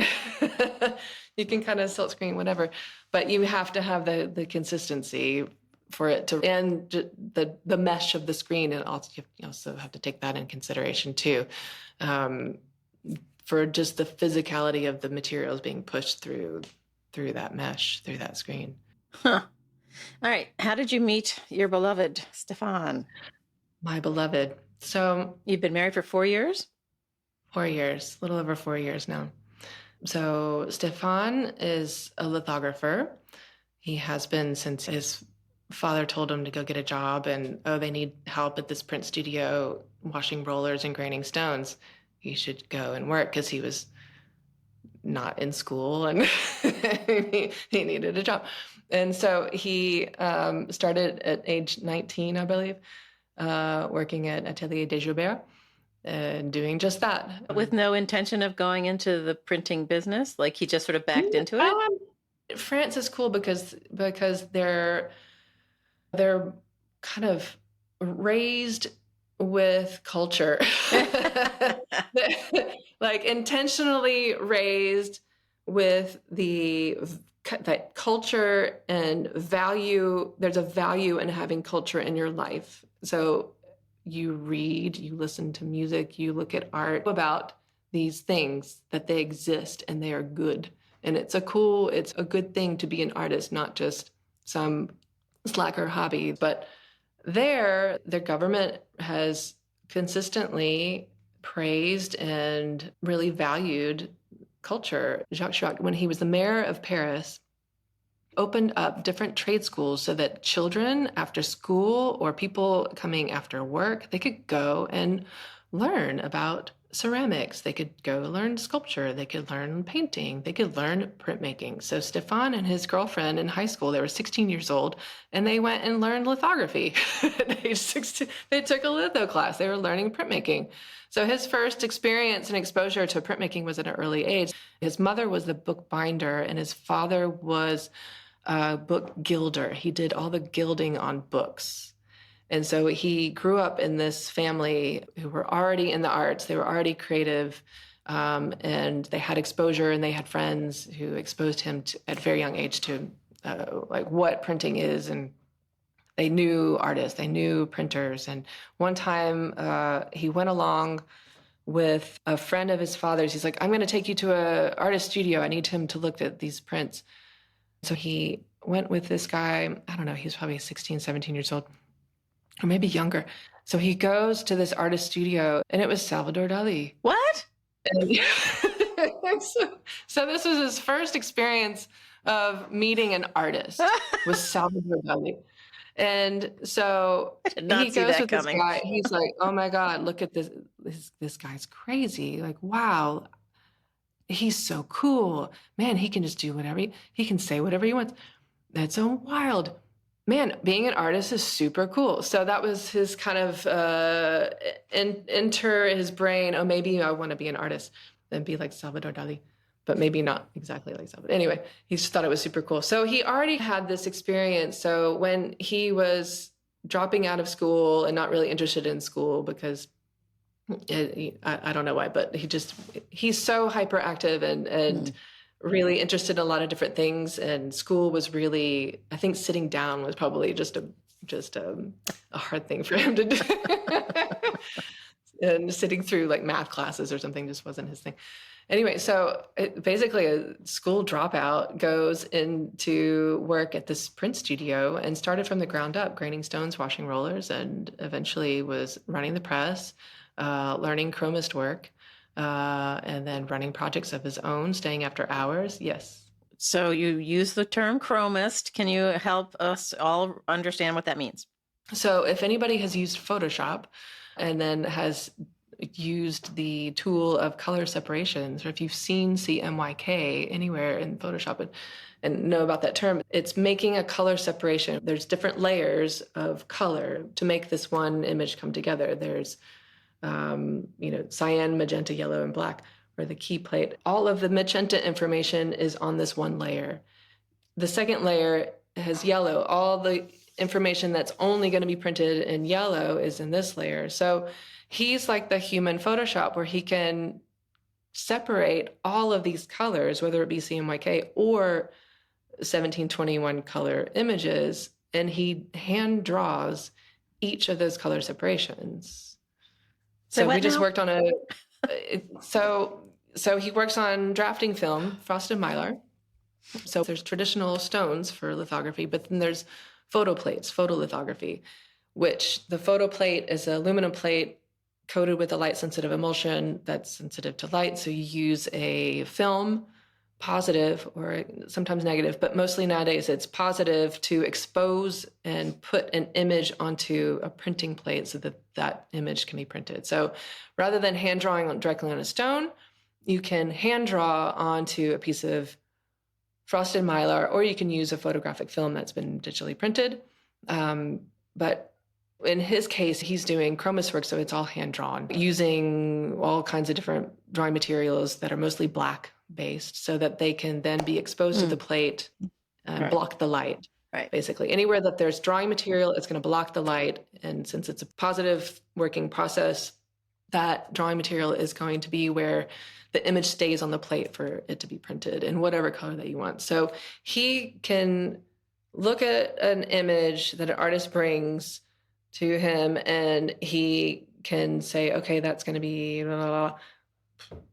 can kind of silk screen whatever, but you have to have the consistency for it to, and the mesh of the screen, and also you also have to take that in consideration too. for just the physicality of the materials being pushed through that mesh, through that screen. Huh. All right. How did you meet your beloved Stéphane? My beloved. So You've been married for 4 years? 4 years, a little over 4 years now. So Stéphane is a lithographer. He has been since his father told him to go get a job and, oh, they need help at this print studio washing rollers and graining stones. He should go and work because he was not in school and he needed a job. And so he started at age 19, I believe, working at Atelier des Joubert and doing just that. With no intention of going into the printing business? Like he just sort of backed into it? France is cool because they're kind of raised with culture. Like intentionally raised with that culture and value. There's a value in having culture in your life. So you read, you listen to music, you look at art about these things, that they exist and they are good. And it's a good thing to be an artist, not just some slacker hobby. But their government has consistently praised and really valued culture. Jacques Chirac, when he was the mayor of Paris, opened up different trade schools so that children after school or people coming after work, they could go and learn about ceramics. They could go learn sculpture. They could learn painting. They could learn printmaking. So Stéphane and his girlfriend in high school, they were 16 years old, and they went and learned lithography. At age 16, they took a litho class. They were learning printmaking. So his first experience and exposure to printmaking was at an early age. His mother was the bookbinder, and his father was a book gilder. He did all the gilding on books. And so he grew up in this family who were already in the arts. They were already creative, and they had exposure, and they had friends who exposed him at a very young age to like what printing is. And they knew artists, they knew printers. And one time he went along with a friend of his father's. He's like, I'm going to take you to an artist studio. I need him to look at these prints. So he went with this guy. I don't know, he's probably 16, 17 years old. Or maybe younger. So he goes to this artist studio, and it was Salvador Dali. What? And so this was his first experience of meeting an artist, was Salvador Dali. And so he goes with this guy. He's like, oh my God, look at this. This guy's crazy. Like, wow, he's so cool. Man, he can just do whatever. He can say whatever he wants. That's so wild. Man, being an artist is super cool. So that was his kind of enter his brain. Oh, maybe I want to be an artist and be like Salvador Dali, but maybe not exactly like Salvador. Anyway, he just thought it was super cool. So he already had this experience. So when he was dropping out of school and not really interested in school because I don't know why, but he's so hyperactive and really interested in a lot of different things, and school was really, I think sitting down was probably just a hard thing for him to do. And sitting through like math classes or something just wasn't his thing. Anyway, so basically a school dropout goes into work at this print studio and started from the ground up, graining stones, washing rollers, and eventually was running the press, learning chromist work, and then running projects of his own, staying after hours. Yes. So you use the term chromist. Can you help us all understand what that means? So if anybody has used Photoshop and then has used the tool of color separations, or if you've seen CMYK anywhere in Photoshop and know about that term, it's making a color separation. There's different layers of color to make this one image come together. There's cyan, magenta, yellow, and black, or the key plate. All of the magenta information is on this one layer. The second layer has yellow. All the information that's only going to be printed in yellow is in this layer. So he's like the human Photoshop, where he can separate all of these colors, whether it be CMYK or 1721 color images, and he hand draws each of those color separations. So we just worked on so So he works on drafting film, frosted mylar. So there's traditional stones for lithography, but then there's photo plates, photolithography, which the photo plate is an aluminum plate coated with a light sensitive emulsion that's sensitive to light. So you use a film, positive or sometimes negative, but mostly nowadays it's positive to expose and put an image onto a printing plate so that that image can be printed. So rather than hand drawing directly on a stone, you can hand draw onto a piece of frosted mylar, or you can use a photographic film that's been digitally printed. But in his case, he's doing chromous work, so it's all hand drawn using all kinds of different drawing materials that are mostly black based so that they can then be exposed to the plate and block the light. Right. Basically, anywhere that there's drawing material, it's going to block the light. And since it's a positive working process, that drawing material is going to be where the image stays on the plate for it to be printed in whatever color that you want. So he can look at an image that an artist brings to him and he can say, okay, that's going to be blah, blah, blah,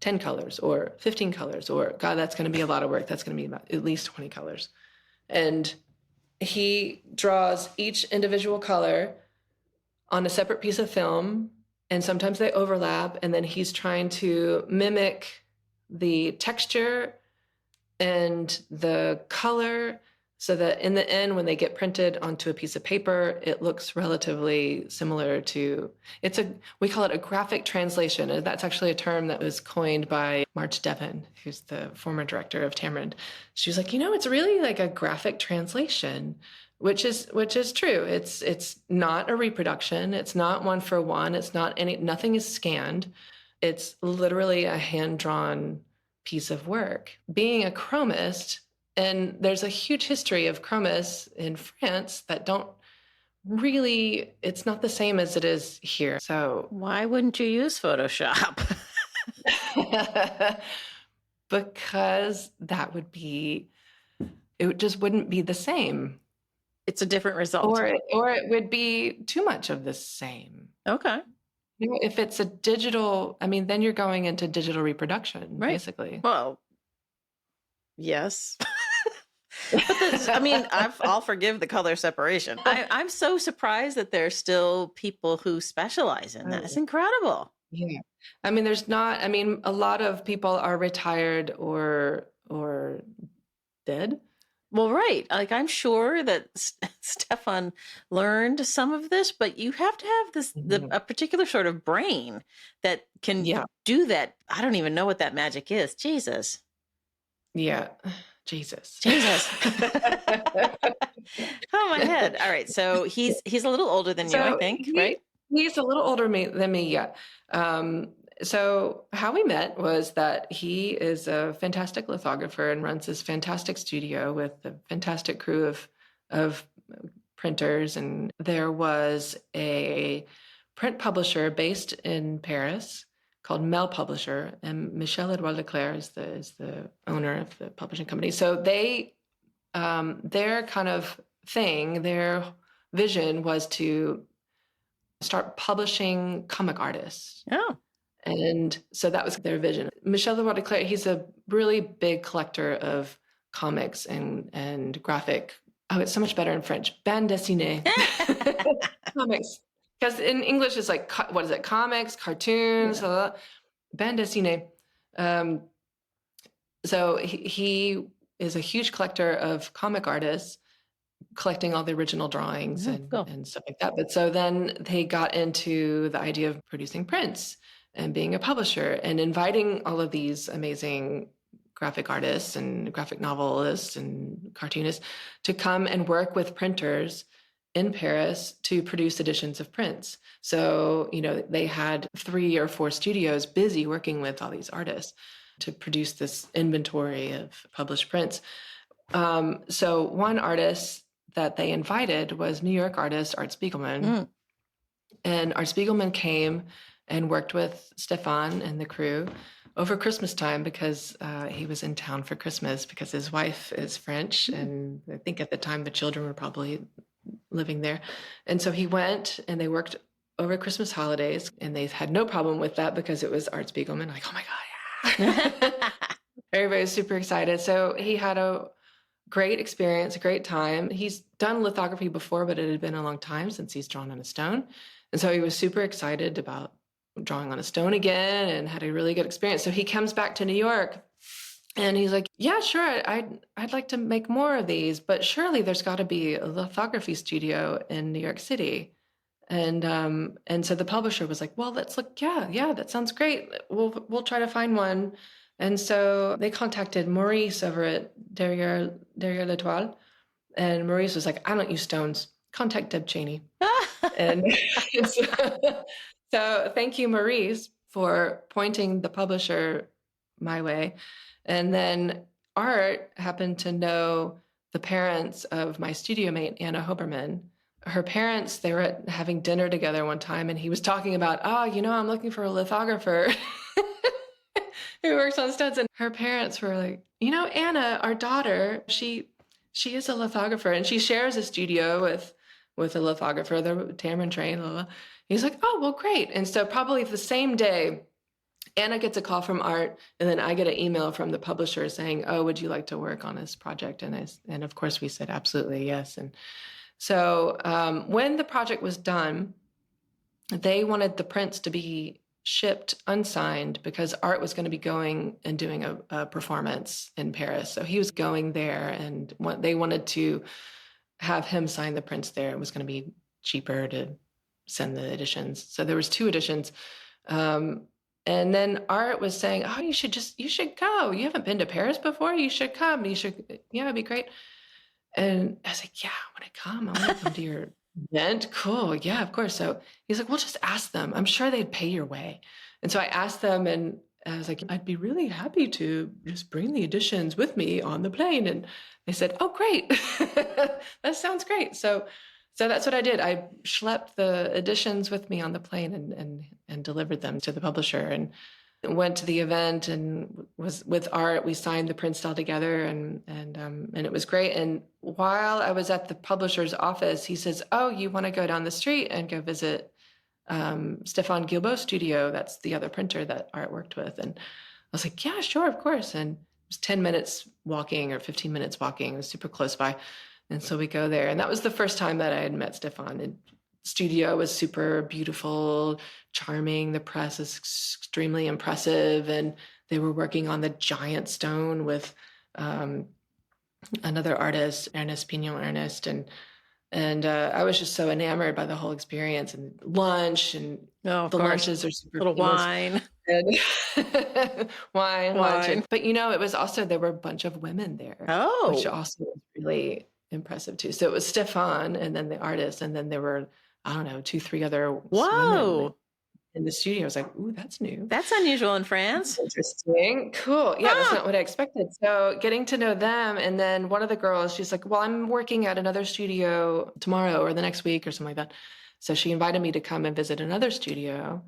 10 colors or 15 colors, or God, that's going to be a lot of work. That's going to be about at least 20 colors. And he draws each individual color on a separate piece of film, and sometimes they overlap, and then he's trying to mimic the texture and the color so that in the end, when they get printed onto a piece of paper, it looks relatively similar to, we call it a graphic translation. And that's actually a term that was coined by Marge Devon, who's the former director of Tamarind. She was like, it's really like a graphic translation, which is true. It's not a reproduction. It's not one for one. It's not nothing is scanned. It's literally a hand-drawn piece of work. Being a chromist, and there's a huge history of chromists in France that don't really, it's not the same as it is here. So why wouldn't you use Photoshop? Because it just wouldn't be the same. It's a different result. Or it would be too much of the same. Okay. If it's a digital, then you're going into digital reproduction, right. Basically. Well, yes. But I'll forgive the color separation. I'm so surprised that there's still people who specialize in that. It's incredible. Yeah. There's not, a lot of people are retired or dead. Well, right. Like, I'm sure that Stéphane learned some of this, but you have to have this, a particular sort of brain that can do that. I don't even know what that magic is. Jesus. Yeah. Jesus. Oh, my head. All right. So he's a little older than you, I think, right? He's a little older than me, yeah. So how we met was that he is a fantastic lithographer and runs this fantastic studio with a fantastic crew of printers. And there was a print publisher based in Paris called Mel Publisher, and Michel-Edouard Leclerc is the owner of the publishing company. So they, their kind of thing, their vision was to start publishing comic artists. Oh. And so that was their vision. Michel-Edouard Leclerc, he's a really big collector of comics and graphic. Oh, it's so much better in French. Bande dessinée. Comics. Because in English, it's like, what is it? Comics, cartoons, bande dessinée. So he is a huge collector of comic artists, collecting all the original drawings and stuff like that. But so then they got into the idea of producing prints and being a publisher and inviting all of these amazing graphic artists and graphic novelists and cartoonists to come and work with printers in Paris to produce editions of prints. So, they had 3 or 4 studios busy working with all these artists to produce this inventory of published prints. So one artist that they invited was New York artist Art Spiegelman. And Art Spiegelman came and worked with Stéphane and the crew over Christmas time because he was in town for Christmas because his wife is French. And I think at the time the children were probably living there. And so he went and they worked over Christmas holidays and they had no problem with that because it was Art Spiegelman. Like, oh my God, Everybody was super excited. So he had a great experience, a great time. He's done lithography before, but it had been a long time since he's drawn on a stone. And so he was super excited about drawing on a stone again and had a really good experience. So he comes back to New York and he's like, yeah, sure, I'd like to make more of these, but surely there's got to be a lithography studio in New York City. And so the publisher was like, well, let's look. Yeah, that sounds great. We'll try to find one. And so they contacted Maurice over at Derrière l'Etoile. And Maurice was like, I don't use stones. Contact Deb Chaney. And so thank you, Maurice, for pointing the publisher my way. And then Art happened to know the parents of my studio mate, Anna Hoberman. Her parents, they were having dinner together one time, and he was talking about, I'm looking for a lithographer who works on stones. And her parents were like, Anna, our daughter, she is a lithographer, and she shares a studio with a lithographer, the Tamarind-trained. Blah, blah. He's like, oh, well, great. And so probably the same day, Anna gets a call from Art, and then I get an email from the publisher saying, oh, would you like to work on this project? And of course we said, absolutely, yes. And so when the project was done, they wanted the prints to be shipped unsigned because Art was going to be going and doing a performance in Paris. So he was going there, and they wanted to have him sign the prints there. It was going to be cheaper to send the editions. So there was 2 editions. And then Art was saying, oh, you should go. You haven't been to Paris before. You should come. It'd be great. And I was like, yeah, I want to come. I want to come to your event. Cool. Yeah, of course. So he's like, well, just ask them. I'm sure they'd pay your way. And so I asked them, and I was like, I'd be really happy to just bring the editions with me on the plane. And they said, oh, great. That sounds great. So that's what I did. I schlepped the editions with me on the plane and delivered them to the publisher, and went to the event and was with Art. We signed the prints all together, and it was great. And while I was at the publisher's office, he says, oh, you want to go down the street and go visit Stéphane Guilbaud's studio? That's the other printer that Art worked with. And I was like, yeah, sure, of course. And it was 10 minutes walking or 15 minutes walking. It was super close by. And so we go there. And that was the first time that I had met Stéphane. The studio was super beautiful, charming. The press is extremely impressive. And they were working on the giant stone with another artist, Ernest Pignon-Ernest. And I was just so enamored by the whole experience, and lunch, and the lunches are super little famous. wine. And wine. Lunch. But it was also, there were a bunch of women there, which also was really impressive too. So it was Stéphane, and then the artist, and then there were, I don't know, 2, 3 other women in the studio. I was like, ooh, that's new. That's unusual in France. Interesting. Cool. Yeah, that's not what I expected. So getting to know them, and then one of the girls, she's like, well, I'm working at another studio tomorrow or the next week or something like that. So she invited me to come and visit another studio,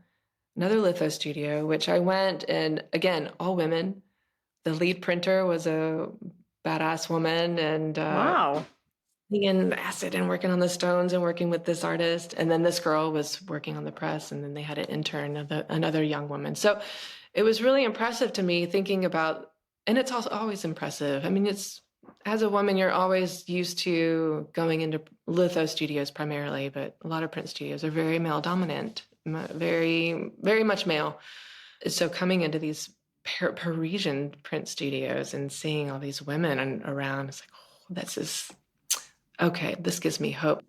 another litho studio, which I went, and again, all women. The lead printer was a badass woman, and wow. in acid and working on the stones and working with this artist. And then this girl was working on the press, and then they had an intern, another young woman. So it was really impressive to me thinking about, and it's also always impressive. I mean, as a woman, you're always used to going into litho studios primarily, but a lot of print studios are very male dominant, very, very much male. So coming into these Parisian print studios and seeing all these women around, it's like, oh, okay, this gives me hope.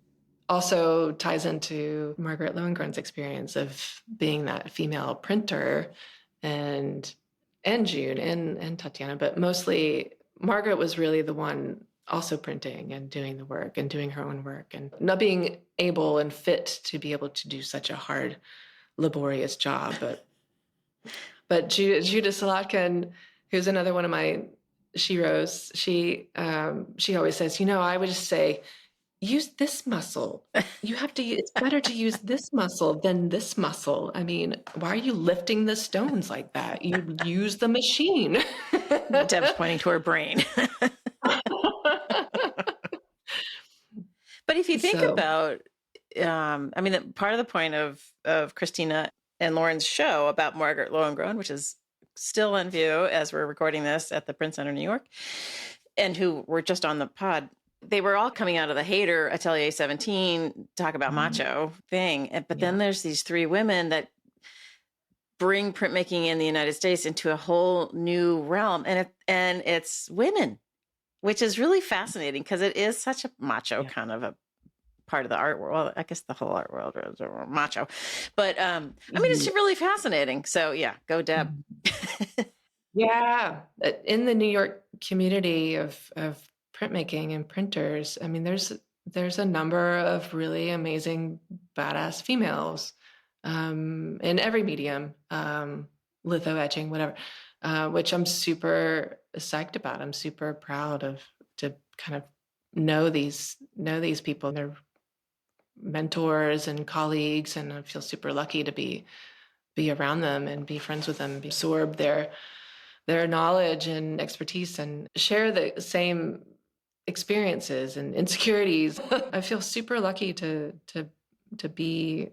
Also ties into Margaret Lohengren's experience of being that female printer, and June and Tatiana, but mostly Margaret was really the one also printing and doing the work and doing her own work, and not being able and fit to be able to do such a hard, laborious job. But Judith Salatkin, who's another one of my sheroes, she always says, I would just say, use this muscle. It's better to use this muscle than this muscle. I mean, why are you lifting the stones like that? You use the machine. Deb's pointing to her brain. But if you think about, part of the point of Christina and Lauren's show about Margaret Lohengren, which is still on view as we're recording this at the Print Center, New York, and who were just on the pod, they were all coming out of the Hater Atelier 17 talk about macho thing. But then there's these three women that bring printmaking in the United States into a whole new realm. And it's women, which is really fascinating because it is such a macho kind of a part of the art world. Well, I guess the whole art world is macho, but I mean, it's really fascinating. So yeah, go Deb. Yeah, in the New York community of printmaking and printers, I mean, there's a number of really amazing, badass females in every medium, litho, etching, whatever, which I'm super psyched about. I'm super proud to kind of know these people. They're mentors and colleagues, and I feel super lucky to be around them and be friends with them, absorb their knowledge and expertise and share the same experiences and insecurities. I feel super lucky to be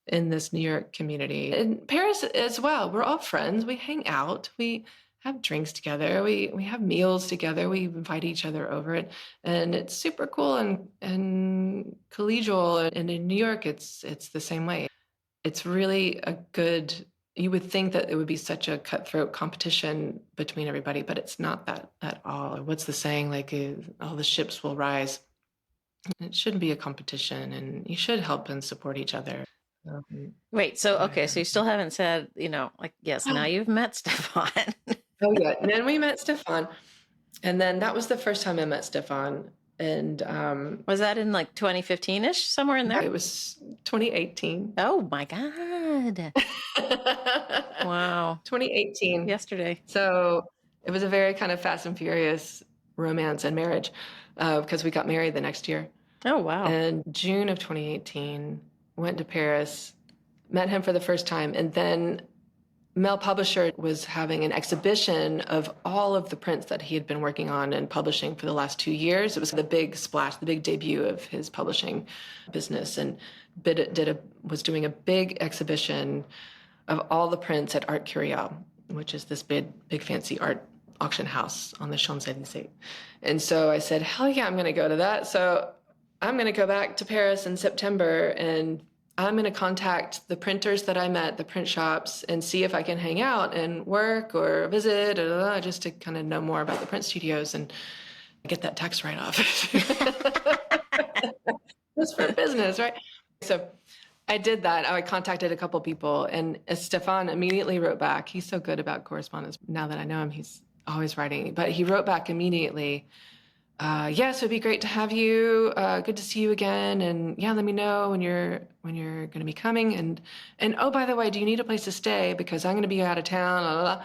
in this New York community. In Paris as well, we're all friends. We hang out. We have drinks together. We have meals together. We invite each other over it, and it's super cool and collegial. And in New York, it's the same way. It's really a good. You would think that it would be such a cutthroat competition between everybody, but it's not that at all. What's the saying? Like, all the ships will rise. It shouldn't be a competition, and you should help and support each other. Wait, so okay, so you still haven't said, like, yes, now you've met Stéphane. Oh yeah, and then we met Stéphane, and then that was the first time I met Stéphane. And was that in like 2015-ish, somewhere in there? It was 2018. Oh my God. Wow. 2018. Yesterday. So it was a very kind of fast and furious romance and marriage because we got married the next year. Oh, wow. And June of 2018, went to Paris, met him for the first time, and then Mel Publisher was having an exhibition of all of the prints that he had been working on and publishing for the last 2 years. It was the big splash, the big debut of his publishing business, and was doing a big exhibition of all the prints at Art Curial, which is this big fancy art auction house on the Champs-Élysées. And so I said, hell yeah, I'm going to go to that. So I'm going to go back to Paris in September, and I'm going to contact the printers that I met, the print shops, and see if I can hang out and work or visit, just to kind of know more about the print studios and get that tax write-off. Just for business, right? So I did that. I contacted a couple people, and Stéphane immediately wrote back. He's so good about correspondence. Now that I know him, he's always writing. But he wrote back immediately, yes, it'd be great to have you. Good to see you again. And yeah, let me know when you're going to be coming. And oh, by the way, do you need a place to stay? Because I'm going to be out of town. Blah, blah, blah.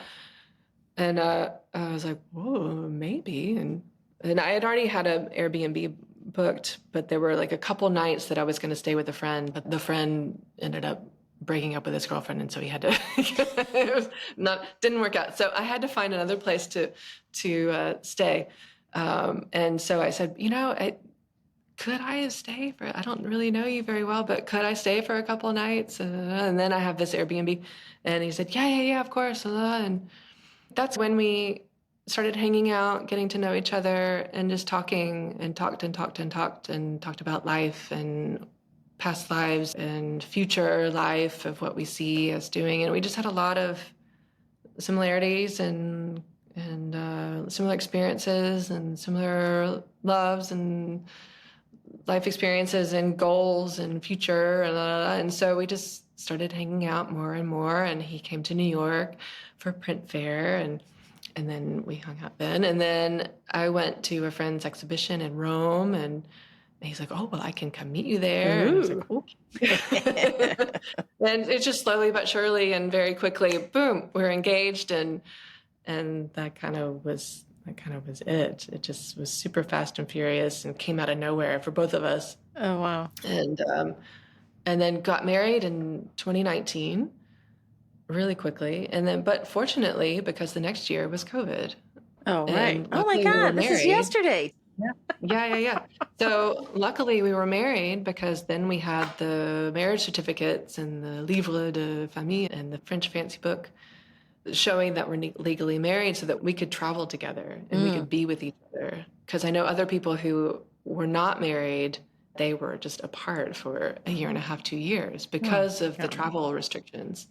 And I was like, whoa, maybe. And I had already had an Airbnb booked, but there were like a couple nights that I was going to stay with a friend. But the friend ended up breaking up with his girlfriend, and so he had to. Didn't work out. So I had to find another place to stay. And so I said, could I stay for, I don't really know you very well, but could I stay for a couple of nights? And then I have this Airbnb. And he said, yeah, of course. And that's when we started hanging out, getting to know each other, and just talking, and talked about life and past lives and future life of what we see us doing. And we just had a lot of similarities and similar experiences and similar loves and life experiences and goals and future. And so we just started hanging out more and more. And he came to New York for print fair, and then we hung out then. And then I went to a friend's exhibition in Rome, and he's like, oh, well, I can come meet you there. And I was like, okay. And it's just slowly but surely and very quickly, boom, we're engaged. And that kind of was it. It just was super fast and furious and came out of nowhere for both of us. Oh, wow. And then got married in 2019 really quickly. But fortunately, because the next year was COVID. Oh, right. Oh my God, this is yesterday. Yeah. So luckily we were married, because then we had the marriage certificates and the livre de famille and the French fancy book showing that we're legally married so that we could travel together and we could be with each other. Because I know other people who were not married, they were just apart for a year and a half, 2 years because of the travel restrictions.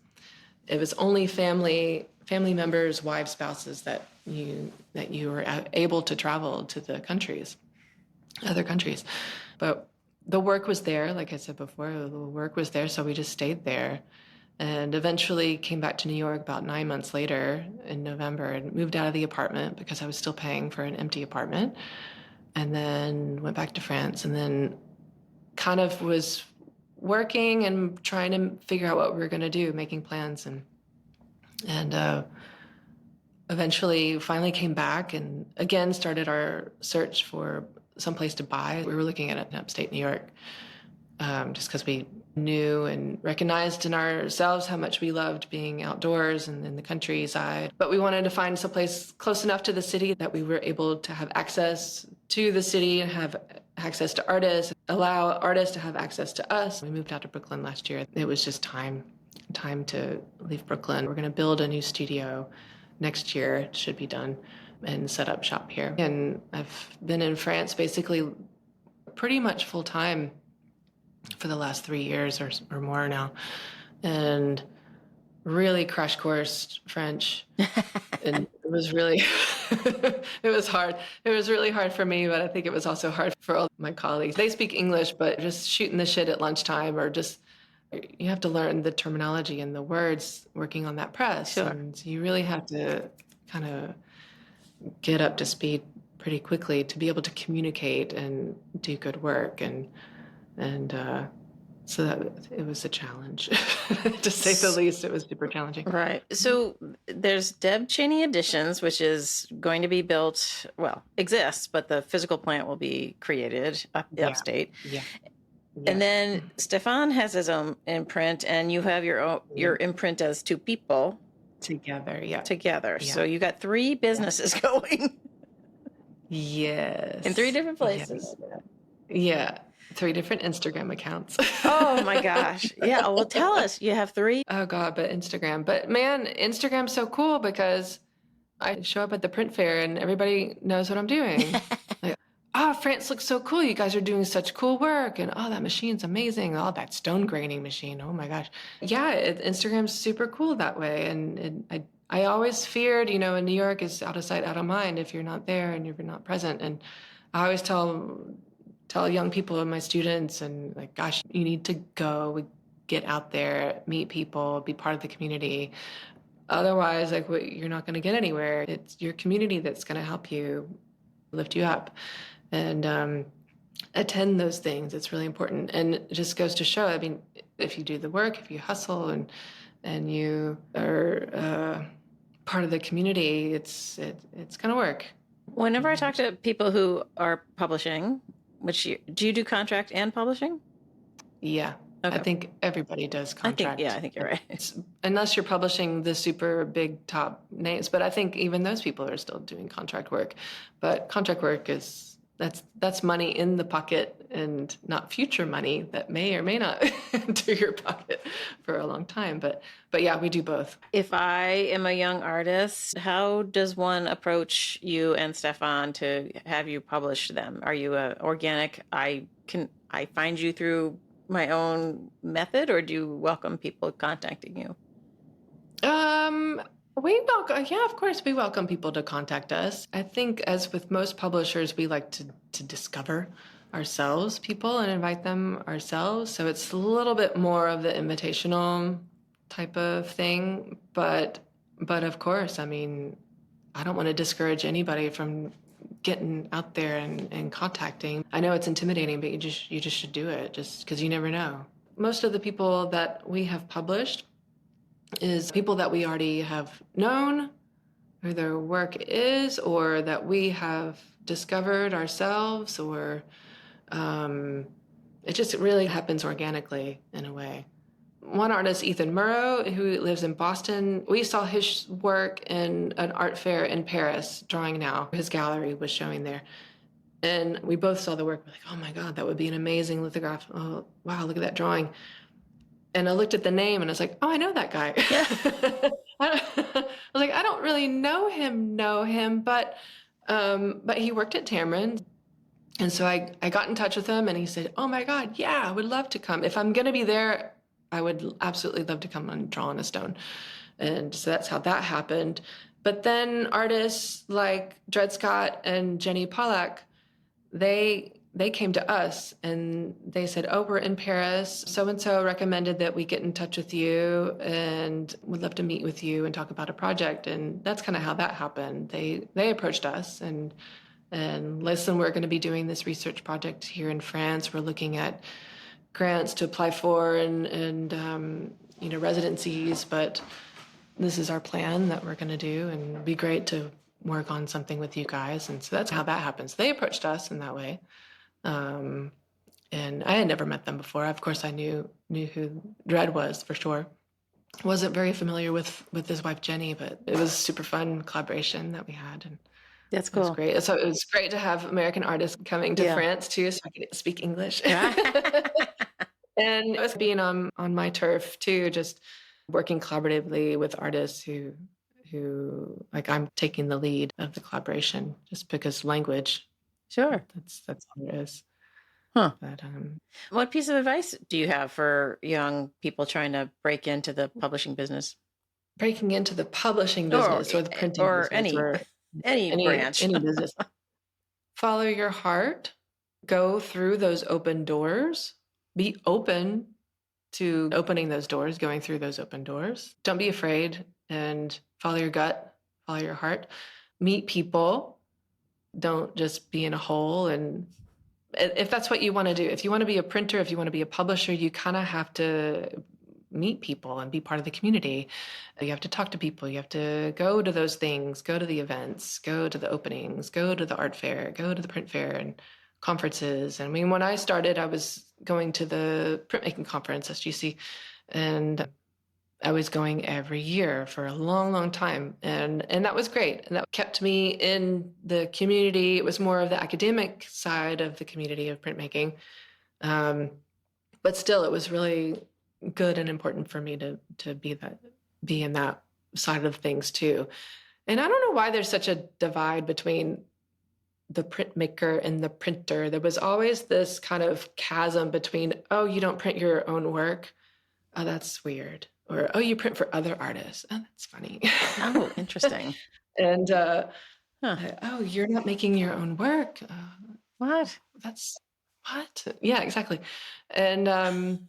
It was only family members, wives, spouses that you were able to travel to the other countries. But the work was there, like I said before, the work was there, so we just stayed there. And eventually came back to New York about 9 months later in November and moved out of the apartment because I was still paying for an empty apartment. And then went back to France and then kind of was working and trying to figure out what we were going to do, making plans. And eventually finally came back and again started our search for someplace to buy. We were looking at it in upstate New York just because we knew and recognized in ourselves how much we loved being outdoors and in the countryside. But we wanted to find someplace close enough to the city that we were able to have access to the city and have access to artists, allow artists to have access to us. We moved out to Brooklyn last year. It was just time to leave Brooklyn. We're going to build a new studio next year. It should be done and set up shop here. And I've been in France basically pretty much full time for the last 3 years or more now, and really crash coursed French. And it was really, it was hard. It was really hard for me, but I think it was also hard for all my colleagues. They speak English, but just shooting the shit at lunchtime or just, you have to learn the terminology and the words working on that press. Sure. And you really have to kind of get up to speed pretty quickly to be able to communicate and do good work. And so that it was a challenge, to say the least. It was super challenging. Right. So there's Deb Chaney Editions, which is going to be built, well, exists, but the physical plant will be created upstate. Yeah. And then Stéphane has his own imprint, and you have your imprint as two people together. Yeah. Together. Yeah. So you got 3 businesses going. Yes. In 3 different places. Yeah. 3 different Instagram accounts. Oh my gosh. Yeah. Well, tell us. You have 3? Oh God, but Instagram. But man, Instagram's so cool because I show up at the print fair and everybody knows what I'm doing. Like, oh, France looks so cool. You guys are doing such cool work. And oh, that machine's amazing. Oh, that stone graining machine. Oh my gosh. Yeah, Instagram's super cool that way. And I always feared, in New York is out of sight, out of mind if you're not there and you're not present. And I always tell young people and my students, and like, gosh, you need to go, get out there, meet people, be part of the community. Otherwise, like, you're not going to get anywhere. It's your community that's going to help you, lift you up, and attend those things. It's really important. And it just goes to show, I mean, if you do the work, if you hustle and you are part of the community, it's going to work. Whenever I talk to people who are publishing, do you do contract and publishing? Yeah. Okay. I think everybody does contract. I think you're right. Unless you're publishing the super big top names, but I think even those people are still doing contract work. But contract work that's money in the pocket and not future money that may or may not enter your pocket for a long time. But yeah, we do both. If I am a young artist, how does one approach you and Stéphane to have you publish them? Are you organic? I find you through my own method, or do you welcome people contacting you? We welcome, yeah, of course, we welcome people to contact us. I think, as with most publishers, we like to discover ourselves, people, and invite them ourselves. So it's a little bit more of the invitational type of thing. But of course, I mean, I don't want to discourage anybody from getting out there and contacting. I know it's intimidating, but you just should do it, just because you never know. Most of the people that we have published is people that we already have known, who their work is, or that we have discovered ourselves, or it just really happens organically in a way. One artist, Ethan Murrow, who lives in Boston, we saw his work in an art fair in Paris, Drawing Now. His gallery was showing there. And we both saw the work. We're like, oh my God, that would be an amazing lithograph. Oh, wow, look at that drawing. And I looked at the name and I was like, oh, I know that guy. Yeah. really know him, but he worked at Tamarind. And so I got in touch with him and he said, oh my God, yeah, I would love to come. If I'm going to be there, I would absolutely love to come and draw on a stone. And so that's how that happened. But then artists like Dred Scott and Jenny Pollack, they came to us and they said, oh, we're in Paris. So-and-so recommended that we get in touch with you and would love to meet with you and talk about a project. And that's kind of how that happened. They approached us and listen, we're going to be doing this research project here in France. We're looking at grants to apply for and residencies, but this is our plan that we're going to do, and it'd be great to work on something with you guys. And so that's how that happens. They approached us in that way. And I had never met them before. Of course, I knew who Dred was for sure. Wasn't very familiar with his wife, Jenny, but it was a super fun collaboration that we had. And That's cool. it was great. So it was great to have American artists coming to France too, so I could speak English. Yeah. And it was being on my turf too, just working collaboratively with artists who like I'm taking the lead of the collaboration just because language. Sure. That's all it is. Huh. But what piece of advice do you have for young people trying to break into the publishing business? Breaking into the publishing business or the printing or business any branch. any business. Follow your heart. Go through those open doors. Be open to opening those doors, going through those open doors. Don't be afraid and follow your gut, follow your heart. Meet people. Don't just be in a hole. And if that's what you want to do, if you want to be a printer, if you want to be a publisher, you kind of have to meet people and be part of the community. You have to talk to people. You have to go to those things, go to the events, go to the openings, go to the art fair, go to the print fair and conferences. I mean, when I started, I was going to the printmaking conference, SGC, and I was going every year for a long, long time. And that was great. And that kept me in the community. It was more of the academic side of the community of printmaking. But still, it was really good and important for me to be in that side of things too. And I don't know why there's such a divide between the printmaker and the printer. There was always this kind of chasm between, oh, you don't print your own work. Oh, that's weird. Or, oh, you print for other artists. Oh, that's funny. Oh, interesting. And, oh, you're not making your own work. What? That's what? Yeah, exactly. And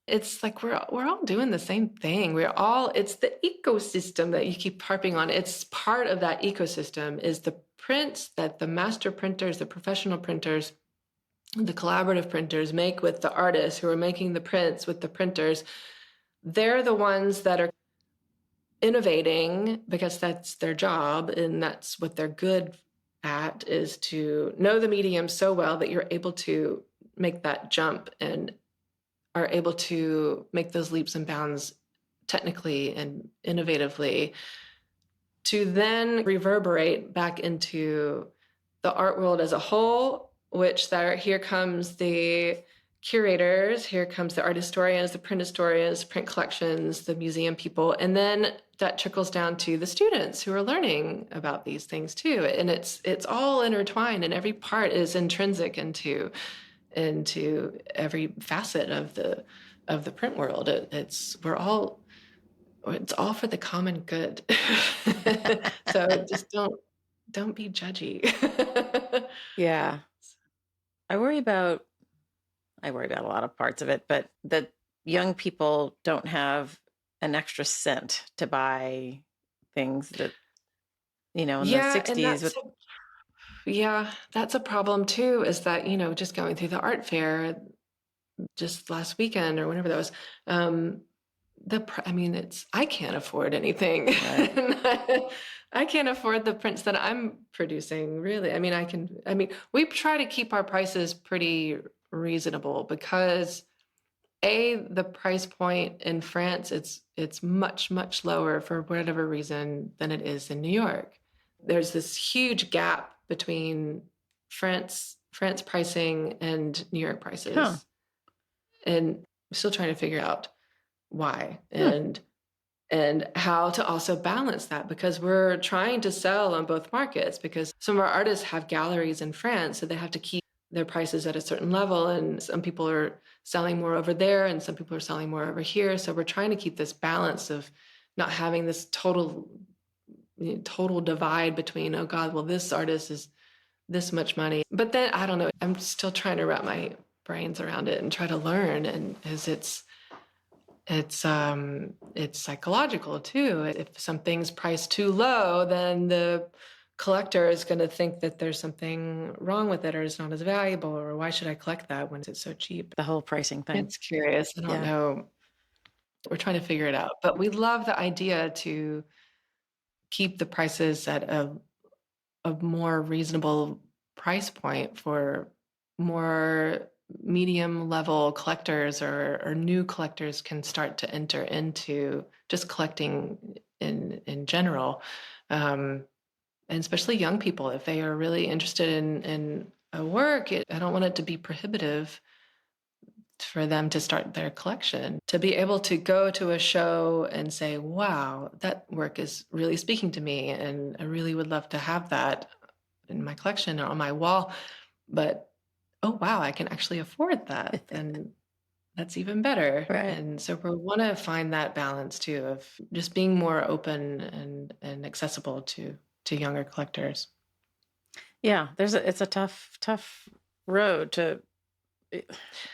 it's like we're all doing the same thing. It's the ecosystem that you keep harping on. It's part of that ecosystem is the prints that the master printers, the professional printers, the collaborative printers make with the artists who are making the prints with the printers. They're the ones that are innovating because that's their job and that's what they're good at, is to know the medium so well that you're able to make that jump and are able to make those leaps and bounds technically and innovatively to then reverberate back into the art world as a whole, here comes the curators, here comes the art historians, the print historians, print collections, the museum people, and then that trickles down to the students who are learning about these things too. And it's all intertwined, and every part is intrinsic into every facet of the print world. It's all for the common good. So just don't be judgy. Yeah. I worry about a lot of parts of it, but that young people don't have an extra cent to buy things that, in the 60s. That's a problem too, is that, just going through the art fair just last weekend or whenever that was, I can't afford anything. Right. I can't afford the prints that I'm producing, really. We try to keep our prices pretty reasonable because the price point in France, it's much, much lower for whatever reason than it is in New York. There's this huge gap between France pricing and New York prices. And I'm still trying to figure out why. And and how to also balance that, because we're trying to sell on both markets, because some of our artists have galleries in France, so they have to keep their prices at a certain level, and some people are selling more over there and some people are selling more over here. So we're trying to keep this balance of not having this total divide between, oh God, well, this artist is this much money. But then I don't know, I'm still trying to wrap my brains around it and try to learn. And as it's psychological too. If something's priced too low, then the collector is going to think that there's something wrong with it, or it's not as valuable, or why should I collect that when it's so cheap? The whole pricing thing. It's curious. I don't know. We're trying to figure it out, but we love the idea to keep the prices at a more reasonable price point for more medium level collectors, or new collectors can start to enter into just collecting in general. And especially young people, if they are really interested in a work, I don't want it to be prohibitive for them to start their collection. To be able to go to a show and say, wow, that work is really speaking to me, and I really would love to have that in my collection or on my wall. But, oh, wow, I can actually afford that. And that's even better. Right. And so we want to find that balance too, of just being more open and accessible to younger collectors. Yeah, it's a tough road to,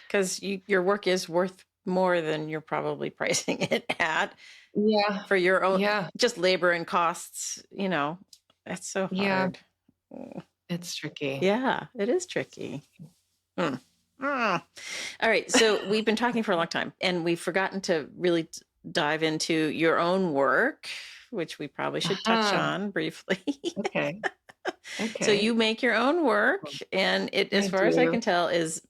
because your work is worth more than you're probably pricing it at. Yeah. For your own, just labor and costs, that's so hard. Yeah. It's tricky. Yeah, it is tricky. All right. So we've been talking for a long time, and we've forgotten to really dive into your own work, which we probably should touch on briefly. Okay. So you make your own work, and it, as far as I can tell, is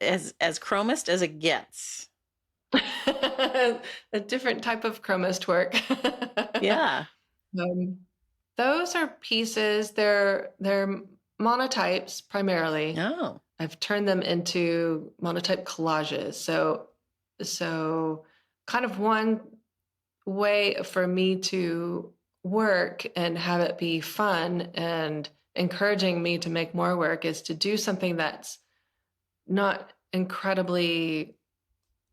as chromist as it gets. A different type of chromist work. Yeah. Those are pieces. They're monotypes primarily. Oh. I've turned them into monotype collages. So kind of one way for me to work and have it be fun and encouraging me to make more work is to do something that's not incredibly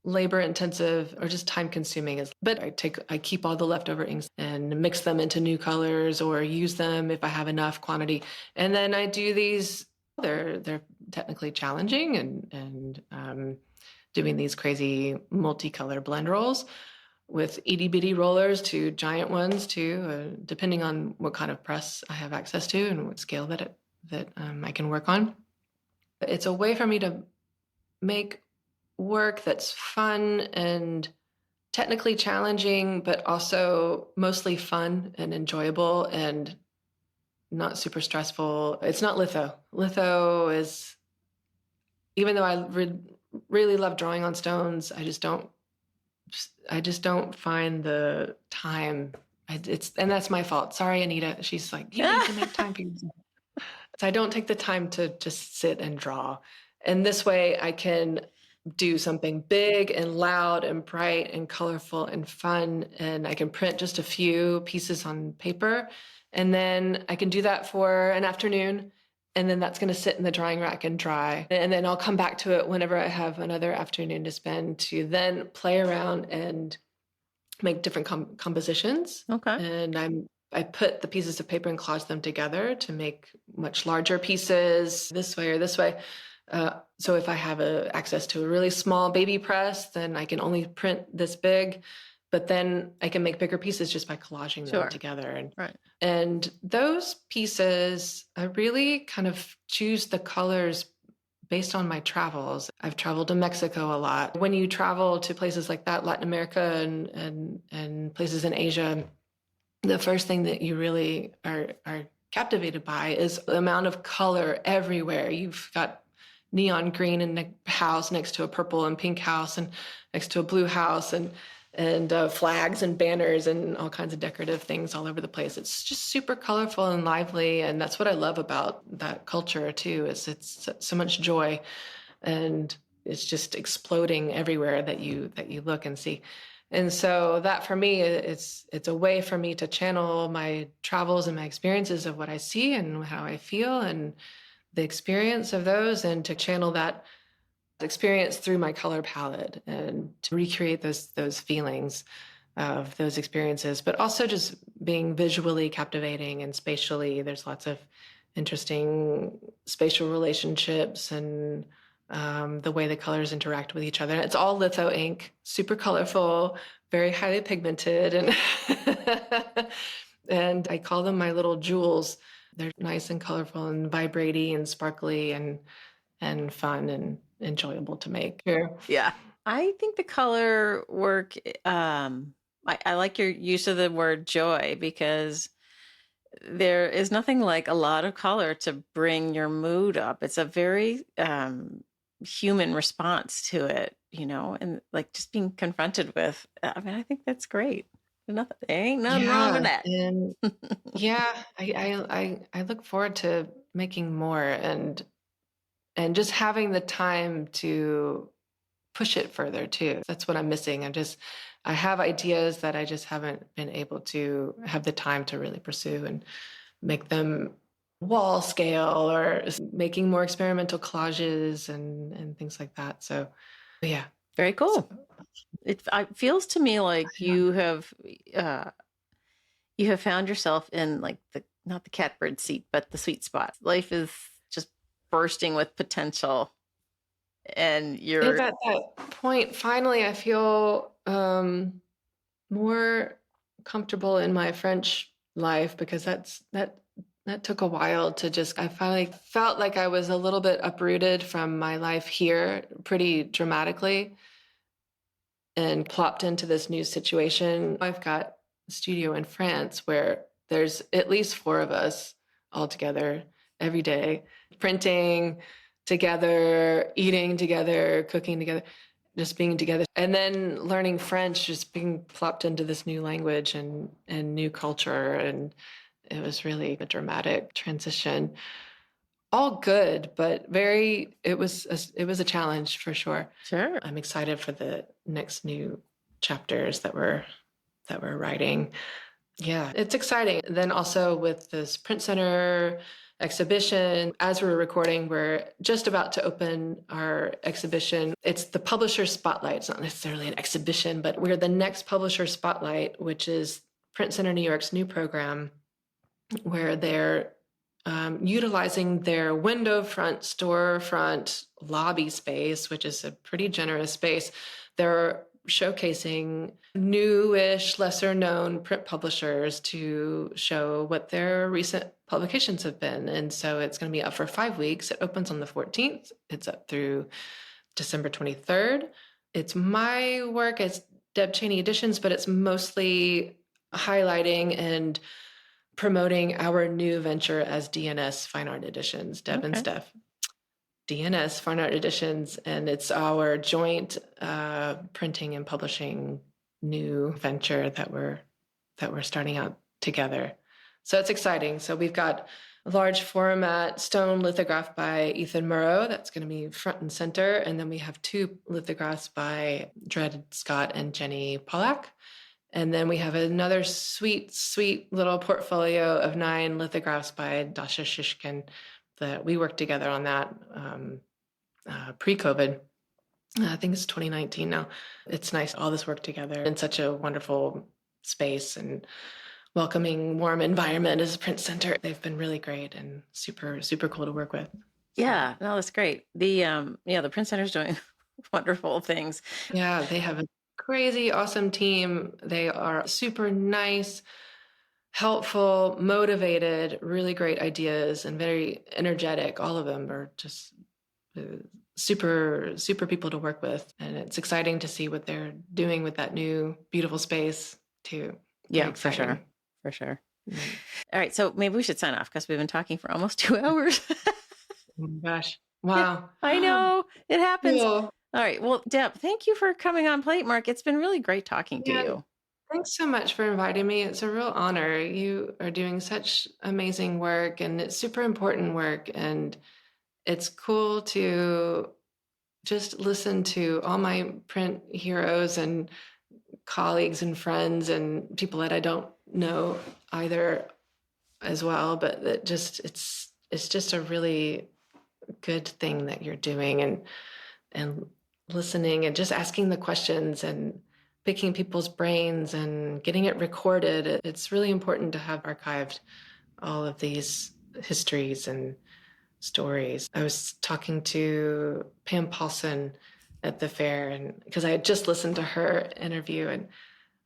labor intensive or just time consuming. But I keep all the leftover inks and mix them into new colors, or use them if I have enough quantity. And then I do these, they're technically challenging, and doing these crazy multicolor blend rolls with itty bitty rollers to giant ones too, depending on what kind of press I have access to and what scale that I can work on. It's a way for me to make work that's fun and technically challenging, but also mostly fun and enjoyable and not super stressful. It's not litho. Litho is, even though I really love drawing on stones, I just don't find the time. And that's my fault. Sorry, Anita. She's like, you need to make time for yourself. So I don't take the time to just sit and draw. And this way I can do something big and loud and bright and colorful and fun. And I can print just a few pieces on paper. And then I can do that for an afternoon. And then that's going to sit in the drying rack and dry. And then I'll come back to it whenever I have another afternoon to spend, to then play around and make different compositions. Okay. And I put the pieces of paper and collage them together to make much larger pieces this way or this way. So if I have access to a really small baby press, then I can only print this big, but then I can make bigger pieces just by collaging them together. And those pieces, I really kind of choose the colors based on my travels. I've traveled to Mexico a lot. When you travel to places like that, Latin America and places in Asia, the first thing that you really are captivated by is the amount of color everywhere. You've got neon green in a house next to a purple and pink house, and next to a blue house, and flags and banners and all kinds of decorative things all over the place. It's just super colorful and lively, and that's what I love about that culture too. Is it's so much joy, and it's just exploding everywhere that you look and see. And so that for me, it's a way for me to channel my travels and my experiences of what I see and how I feel and the experience of those, and to channel that experience through my color palette and to recreate those feelings of those experiences, but also just being visually captivating and spatially. There's lots of interesting spatial relationships and the way the colors interact with each other. And it's all litho ink, super colorful, very highly pigmented, and and I call them my little jewels. They're nice and colorful and vibrating and sparkly and fun and enjoyable to make. Sure. Yeah. I think the color work, I like your use of the word joy, because there is nothing like a lot of color to bring your mood up. It's a very human response to it, and like just being confronted with. I mean, I think that's great. Nothing, ain't nothing wrong with Yeah, that. and yeah, I look forward to making more and just having the time to push it further too. That's what I'm missing. I have ideas that I just haven't been able to have the time to really pursue and make them wall scale, or making more experimental collages and things like that. So yeah. Very So, cool. It feels to me like uh, you have found yourself in like the not the catbird seat, but the sweet spot. Life is just bursting with potential, and it's you're at that point, finally, I feel more comfortable in my French life, because that took a while to just, I finally felt like I was a little bit uprooted from my life here pretty dramatically and plopped into this new situation. I've got a studio in France where there's at least four of us all together every day, printing together, eating together, cooking together, just being together. And then learning French, just being plopped into this new language and new culture. And it was really a dramatic transition. All good, but it was a challenge for sure. sure. I'm excited for the next new chapters that we're writing. Yeah, it's exciting. Then also with this print center exhibition, as we're recording, we're just about to open our exhibition. It's the publisher spotlight. It's not necessarily an exhibition, but we're the next publisher spotlight, which is Print Center New York's new program, where they're utilizing their window front, storefront, lobby space, which is a pretty generous space. They're showcasing newish, lesser known print publishers to show what their recent publications have been. And so it's going to be up for 5 weeks. It opens on the 14th. It's up through December 23rd. It's my work. It's Deb Chaney Editions, but it's mostly highlighting and promoting our new venture as D&S Fine Art Editions, Deb and Steph. D&S Fine Art Editions, and it's our joint printing and publishing new venture that we're starting out together. So it's exciting. So we've got a large format stone lithograph by Ethan Murrow that's going to be front and center, and then we have 2 lithographs by Dred Scott and Jenny Pollack. And then we have another sweet, sweet little portfolio of 9 lithographs by Dasha Shishkin that we worked together on that pre-COVID. I think it's 2019 now. It's nice, all this work together in such a wonderful space and welcoming, warm environment as a print center. They've been really great and super, super cool to work with. Yeah, no, that's great. The print center's doing wonderful things. Yeah, they have a crazy awesome team. They are super nice, helpful, motivated, really great ideas, and very energetic. All of them are just super, super people to work with. And it's exciting to see what they're doing with that new beautiful space too. Yeah, for sure. For sure. Mm-hmm. All right. So maybe we should sign off, because we've been talking for almost 2 hours. Oh my gosh. Wow. I know. It happens. Cool. All right. Well, Deb, thank you for coming on Platemark. It's been really great talking to you. Thanks so much for inviting me. It's a real honor. You are doing such amazing work, and it's super important work. And it's cool to just listen to all my print heroes and colleagues and friends and people that I don't know either as well, but that just it's just a really good thing that you're doing, and listening and just asking the questions and picking people's brains and getting it recorded. It's really important to have archived all of these histories and stories. I was talking to Pam Paulson at the fair, and because I had just listened to her interview, and I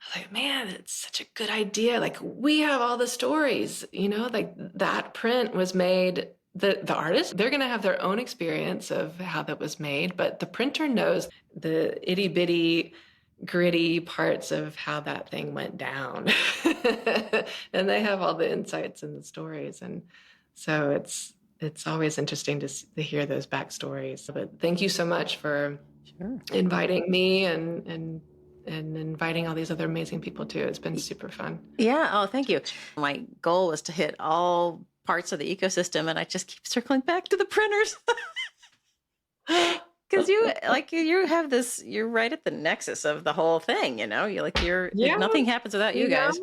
was like, man, it's such a good idea. Like, we have all the stories, like that print was made. The artist, they're going to have their own experience of how that was made, but the printer knows the itty bitty gritty parts of how that thing went down. And they have all the insights and the stories. And so it's always interesting to hear those backstories. But thank you so much for inviting me and inviting all these other amazing people too. It's been super fun. Yeah. Oh, thank you. My goal was to hit all parts of the ecosystem, and I just keep circling back to the printers. Because you have this, you're right at the nexus of the whole thing, nothing happens without you guys.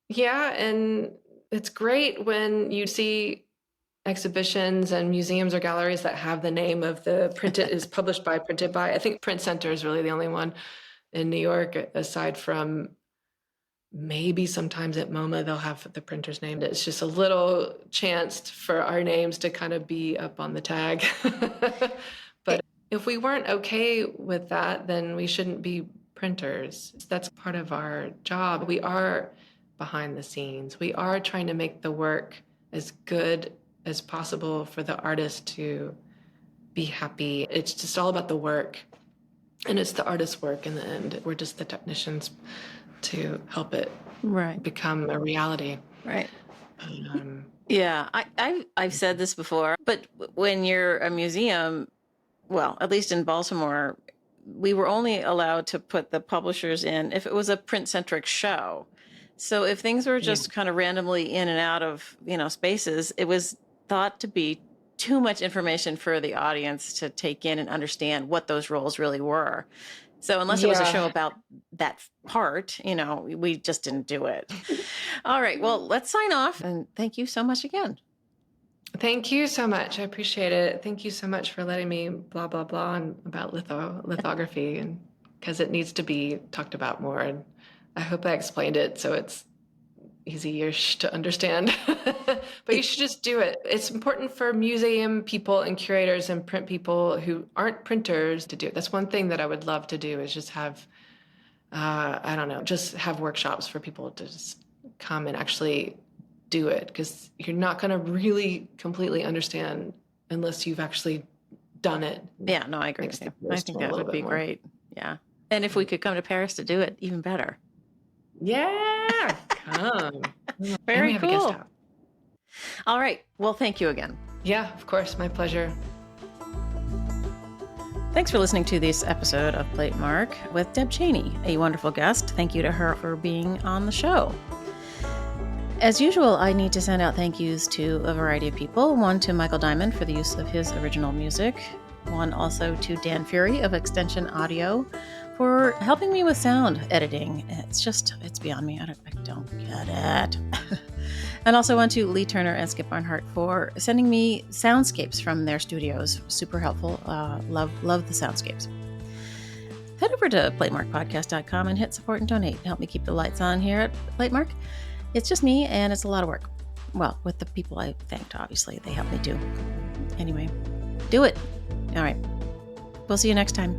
And it's great when you see exhibitions and museums or galleries that have the name of the printed is published by, printed by. I think Print Center is really the only one in New York, aside from maybe sometimes at MoMA they'll have the printer's name. It's just a little chance for our names to kind of be up on the tag. But if we weren't okay with that, then we shouldn't be printers. That's part of our job. We are behind the scenes. We are trying to make the work as good as possible for the artist to be happy. It's just all about the work, and it's the artist's work in the end. We're just the technicians to help it become a reality. Right. Yeah, I've said this before, but when you're a museum, well, at least in Baltimore, we were only allowed to put the publishers in if it was a print-centric show. So if things were just kind of randomly in and out of, spaces, it was thought to be too much information for the audience to take in and understand what those roles really were. So unless it was a show about that part, we just didn't do it. All right. Well, let's sign off. And thank you so much again. Thank you so much. I appreciate it. Thank you so much for letting me blah, blah, blah about lithography, and because it needs to be talked about more. And I hope I explained it so it's easy-ish to understand. But you should just do it. It's important for museum people and curators and print people who aren't printers to do it. That's one thing that I would love to do, is just have, just have workshops for people to just come and actually do it, because you're not going to really completely understand unless you've actually done it. Yeah, no, I agree with you. I think that would be great. Yeah. And if we could come to Paris to do it, even better. Yeah, come. Very cool. All right. Well, thank you again. Yeah, of course. My pleasure. Thanks for listening to this episode of Platemark with Deb Chaney, a wonderful guest. Thank you to her for being on the show. As usual, I need to send out thank yous to a variety of people. One to Michael Diamond for the use of his original music. One also to Dan Fury of Extension Audio for helping me with sound editing. It's beyond me. I don't get it. And also one to Lee Turner and Skip Barnhart for sending me soundscapes from their studios. Super helpful. Love the soundscapes. Head over to platemarkpodcast.com and hit support and donate. Help me keep the lights on here at Platemark. It's just me, and it's a lot of work. Well, with the people I thanked, obviously. They help me too. Anyway, do it. All right. We'll see you next time.